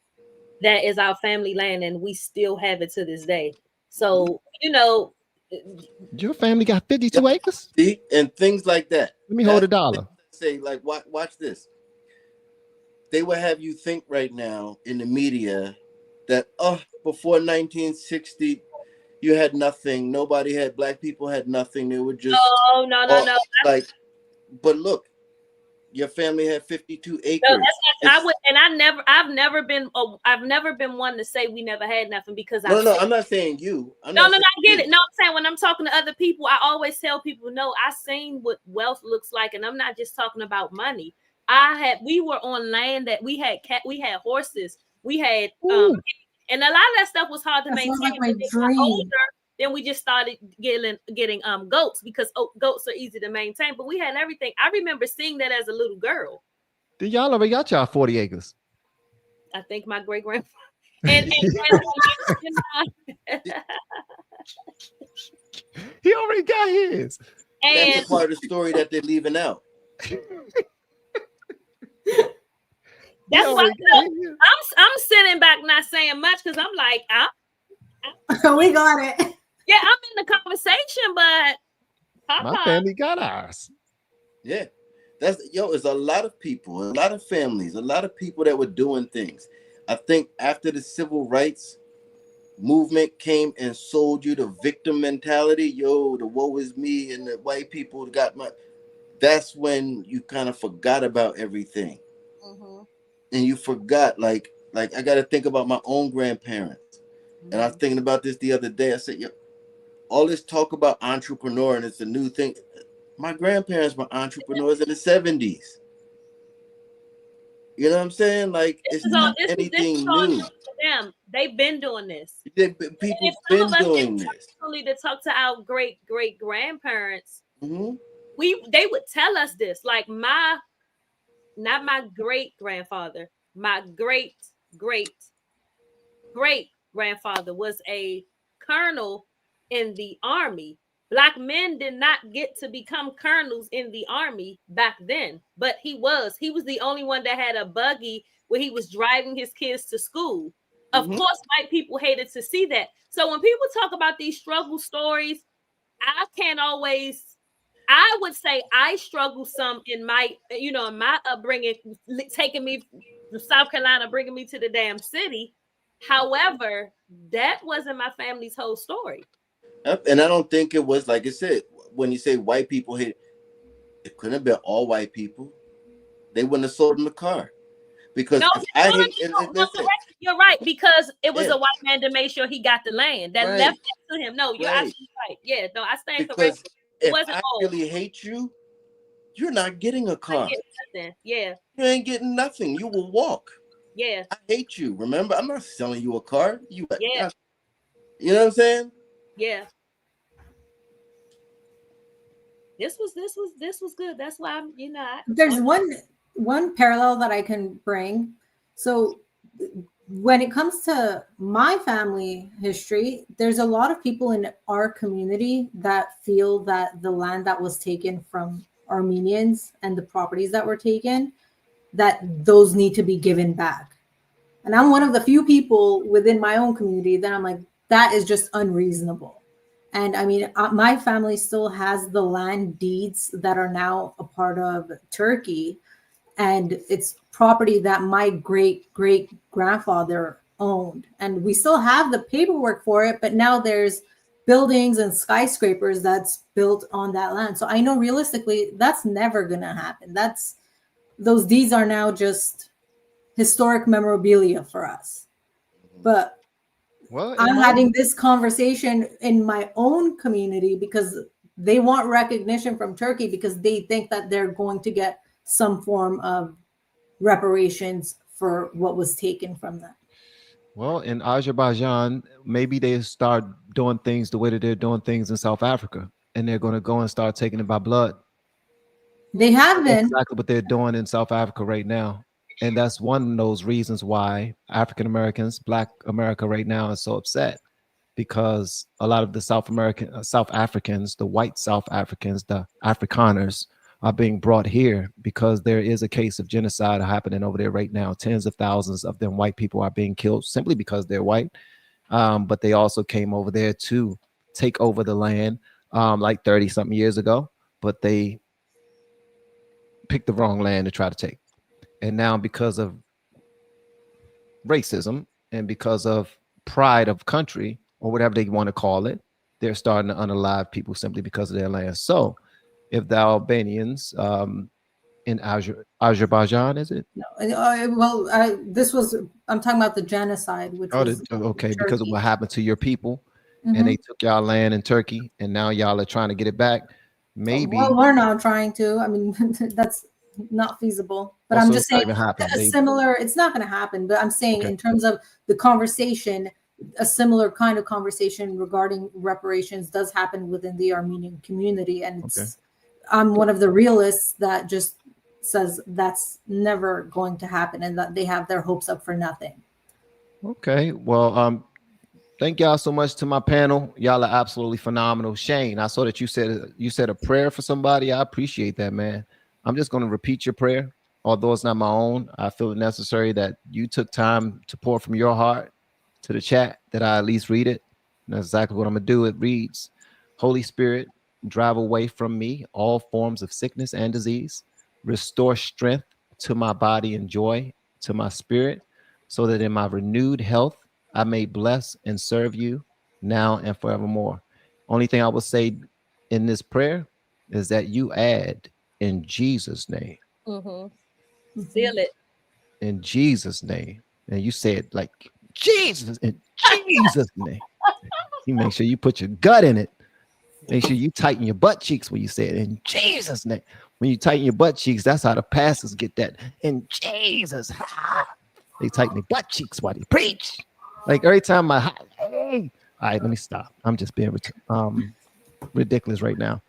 That is our family land, and we still have it to this day. So, your family got 52 acres? See? And things like that. Let me hold a dollar. Say, like, watch this. They would have you think right now in the media that, before 1960, you had nothing. Nobody had, black people had nothing. They were just no. Like, but look, your family had 52 acres. No, I've never been one to say we never had nothing because I'm not saying you. I get it. No, I'm saying when I'm talking to other people, I always tell people, no, I seen what wealth looks like, and I'm not just talking about money. We were on land that we had horses, we had and a lot of that stuff was hard to maintain. Like my dream. Older, then we just started getting goats because goats are easy to maintain. But we had everything. I remember seeing that as a little girl. Did y'all already got y'all 40 acres? I think my great grandfather. He already got his. And that's a part of the story that they're leaving out. That's why I'm sitting back not saying much because I'm like, we got it. Yeah, I'm in the conversation, but my family got ours. Yeah, it's a lot of people, a lot of families, a lot of people that were doing things. I think after the civil rights movement came and sold you the victim mentality, the woe is me and the white people got my. That's when you kind of forgot about everything. And you forgot, like I got to think about my own grandparents. And I was thinking about this the other day. I said, all this talk about entrepreneur and it's a new thing. My grandparents were entrepreneurs in the 70s. You know what I'm saying? Like, it's not anything new. Them. They've been doing this. People been doing this. To talk to our great grandparents, Mm-hmm. They would tell us this. Like not my great grandfather, my great grandfather was a colonel in the army. Black men did not get to become colonels in the army back then, but he was the only one that had a buggy where he was driving his kids to school. Of course, white people hated to see that. So when people talk about these struggle stories, I would say I struggle some in my, in my upbringing, taking me from South Carolina, bringing me to the damn city. However, that wasn't my family's whole story. And I don't think it was, like I said, when you say white people hate, it couldn't have been all white people. They wouldn't have sold him the car. Because you're right, because it was a white man that made sure he got the land that left it to him. No, you're absolutely right. Yeah, no, I stand corrected. If I really hate you, you're not getting a car. Yeah. You ain't getting nothing. You will walk. Yeah. I hate you. Remember, I'm not selling you a car. You know what I'm saying? Yeah. This was good. That's why I'm, there's one parallel that I can bring. So when it comes to my family history, there's a lot of people in our community that feel that the land that was taken from Armenians and the properties that were taken, that those need to be given back. And I'm one of the few people within my own community that I'm like, that is just unreasonable. And I mean, my family still has the land deeds that are now a part of Turkey. And it's property that my great grandfather owned. And we still have the paperwork for it, but now there's buildings and skyscrapers that's built on that land. So I know realistically, that's never going to happen. Those deeds are now just historic memorabilia for us. But I'm having this conversation in my own community because they want recognition from Turkey because they think that they're going to get some form of reparations for what was taken from them. Well, in Azerbaijan, maybe they start doing things the way that they're doing things in South Africa, and they're going to go and start taking it by blood. They have been. Exactly what they're doing in South Africa right now. And that's one of those reasons why African Americans, Black America right now is so upset, because a lot of the South Africans, the white South Africans, the Afrikaners are being brought here because there is a case of genocide happening over there right now. Tens of thousands of them white people are being killed simply because they're white. But they also came over there to take over the land like 30 something years ago, but they picked the wrong land to try to take. And now because of racism and because of pride of country or whatever they want to call it, they're starting to unalive people simply because of their land. So if the Albanians in Azerbaijan, is it? No, I'm talking about the genocide, which was okay, because of what happened to your people, and they took y'all land in Turkey, and now y'all are trying to get it back. Maybe. Well, we're not trying to. I mean, that's not feasible. But I'm just saying it's not going to happen. But I'm saying in terms of the conversation, a similar kind of conversation regarding reparations does happen within the Armenian community, and I'm one of the realists that just says that's never going to happen and that they have their hopes up for nothing. Okay. Well, thank y'all so much to my panel. Y'all are absolutely phenomenal. Shane, I saw that you said a prayer for somebody. I appreciate that, man. I'm just going to repeat your prayer. Although it's not my own, I feel it necessary that you took time to pour from your heart to the chat, that I at least read it. And that's exactly what I'm going to do. It reads, Holy Spirit, drive away from me all forms of sickness and disease. Restore strength to my body and joy to my spirit, so that in my renewed health, I may bless and serve you now and forevermore. Only thing I will say in this prayer is that you add in Jesus' name. Seal it. In Jesus' name. And you say it like Jesus, in Jesus' name. You make sure you put your gut in it. Make sure you tighten your butt cheeks when you say it in Jesus' name. When you tighten your butt cheeks, that's how the pastors get that. In Jesus, they tighten their butt cheeks while they preach. Like every time hey. All right, let me stop. I'm just being ridiculous right now.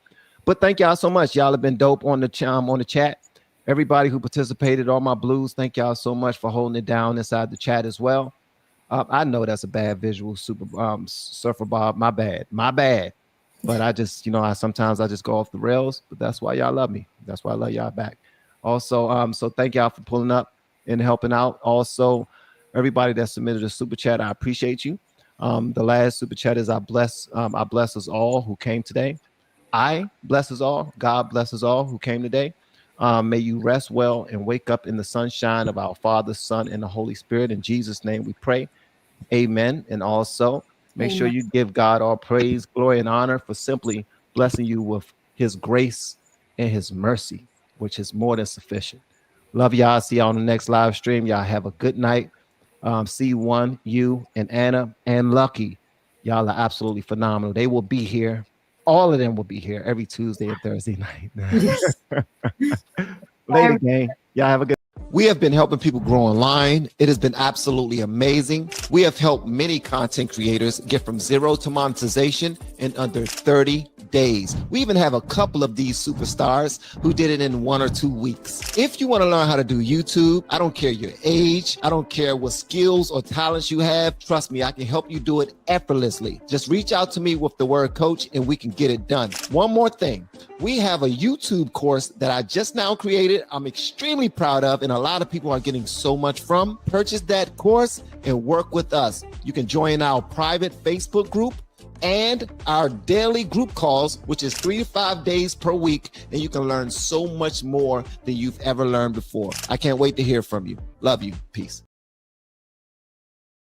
But thank y'all so much. Y'all have been dope on the chat. Everybody who participated, all my blues, thank y'all so much for holding it down inside the chat as well. I know that's a bad visual, Surfer Bob. My bad. But I just, sometimes I just go off the rails. But that's why y'all love me. That's why I love y'all back. Also, so thank y'all for pulling up and helping out. Also, everybody that submitted a super chat, I appreciate you. The last super chat is I bless us all who came today. I bless us all. God bless us all who came today. May you rest well and wake up in the sunshine of our Father, Son, and the Holy Spirit. In Jesus' name we pray. Amen. And also make sure you give God all praise, glory, and honor for simply blessing you with his grace and his mercy, which is more than sufficient. Love y'all. See y'all on the next live stream. Y'all have a good night. C1, you, and Anna, and Lucky. Y'all are absolutely phenomenal. They will be here. All of them will be here every Tuesday and Thursday night. Yes. Later, gang. Y'all have a good. We have been helping people grow online. It has been absolutely amazing. We have helped many content creators get from zero to monetization in under 30 days. We even have a couple of these superstars who did it in 1 or 2 weeks. If you want to learn how to do YouTube, I don't care your age, I don't care what skills or talents you have. Trust me, I can help you do it effortlessly. Just reach out to me with the word coach and we can get it done. One more thing. We have a YouTube course that I just now created. I'm extremely proud of, and a lot of people are getting so much from. Purchase that course and work with us. You can join our private Facebook group and our daily group calls, which is 3 to 5 days per week, and you can learn so much more than you've ever learned before. I can't wait to hear from you. Love you. Peace.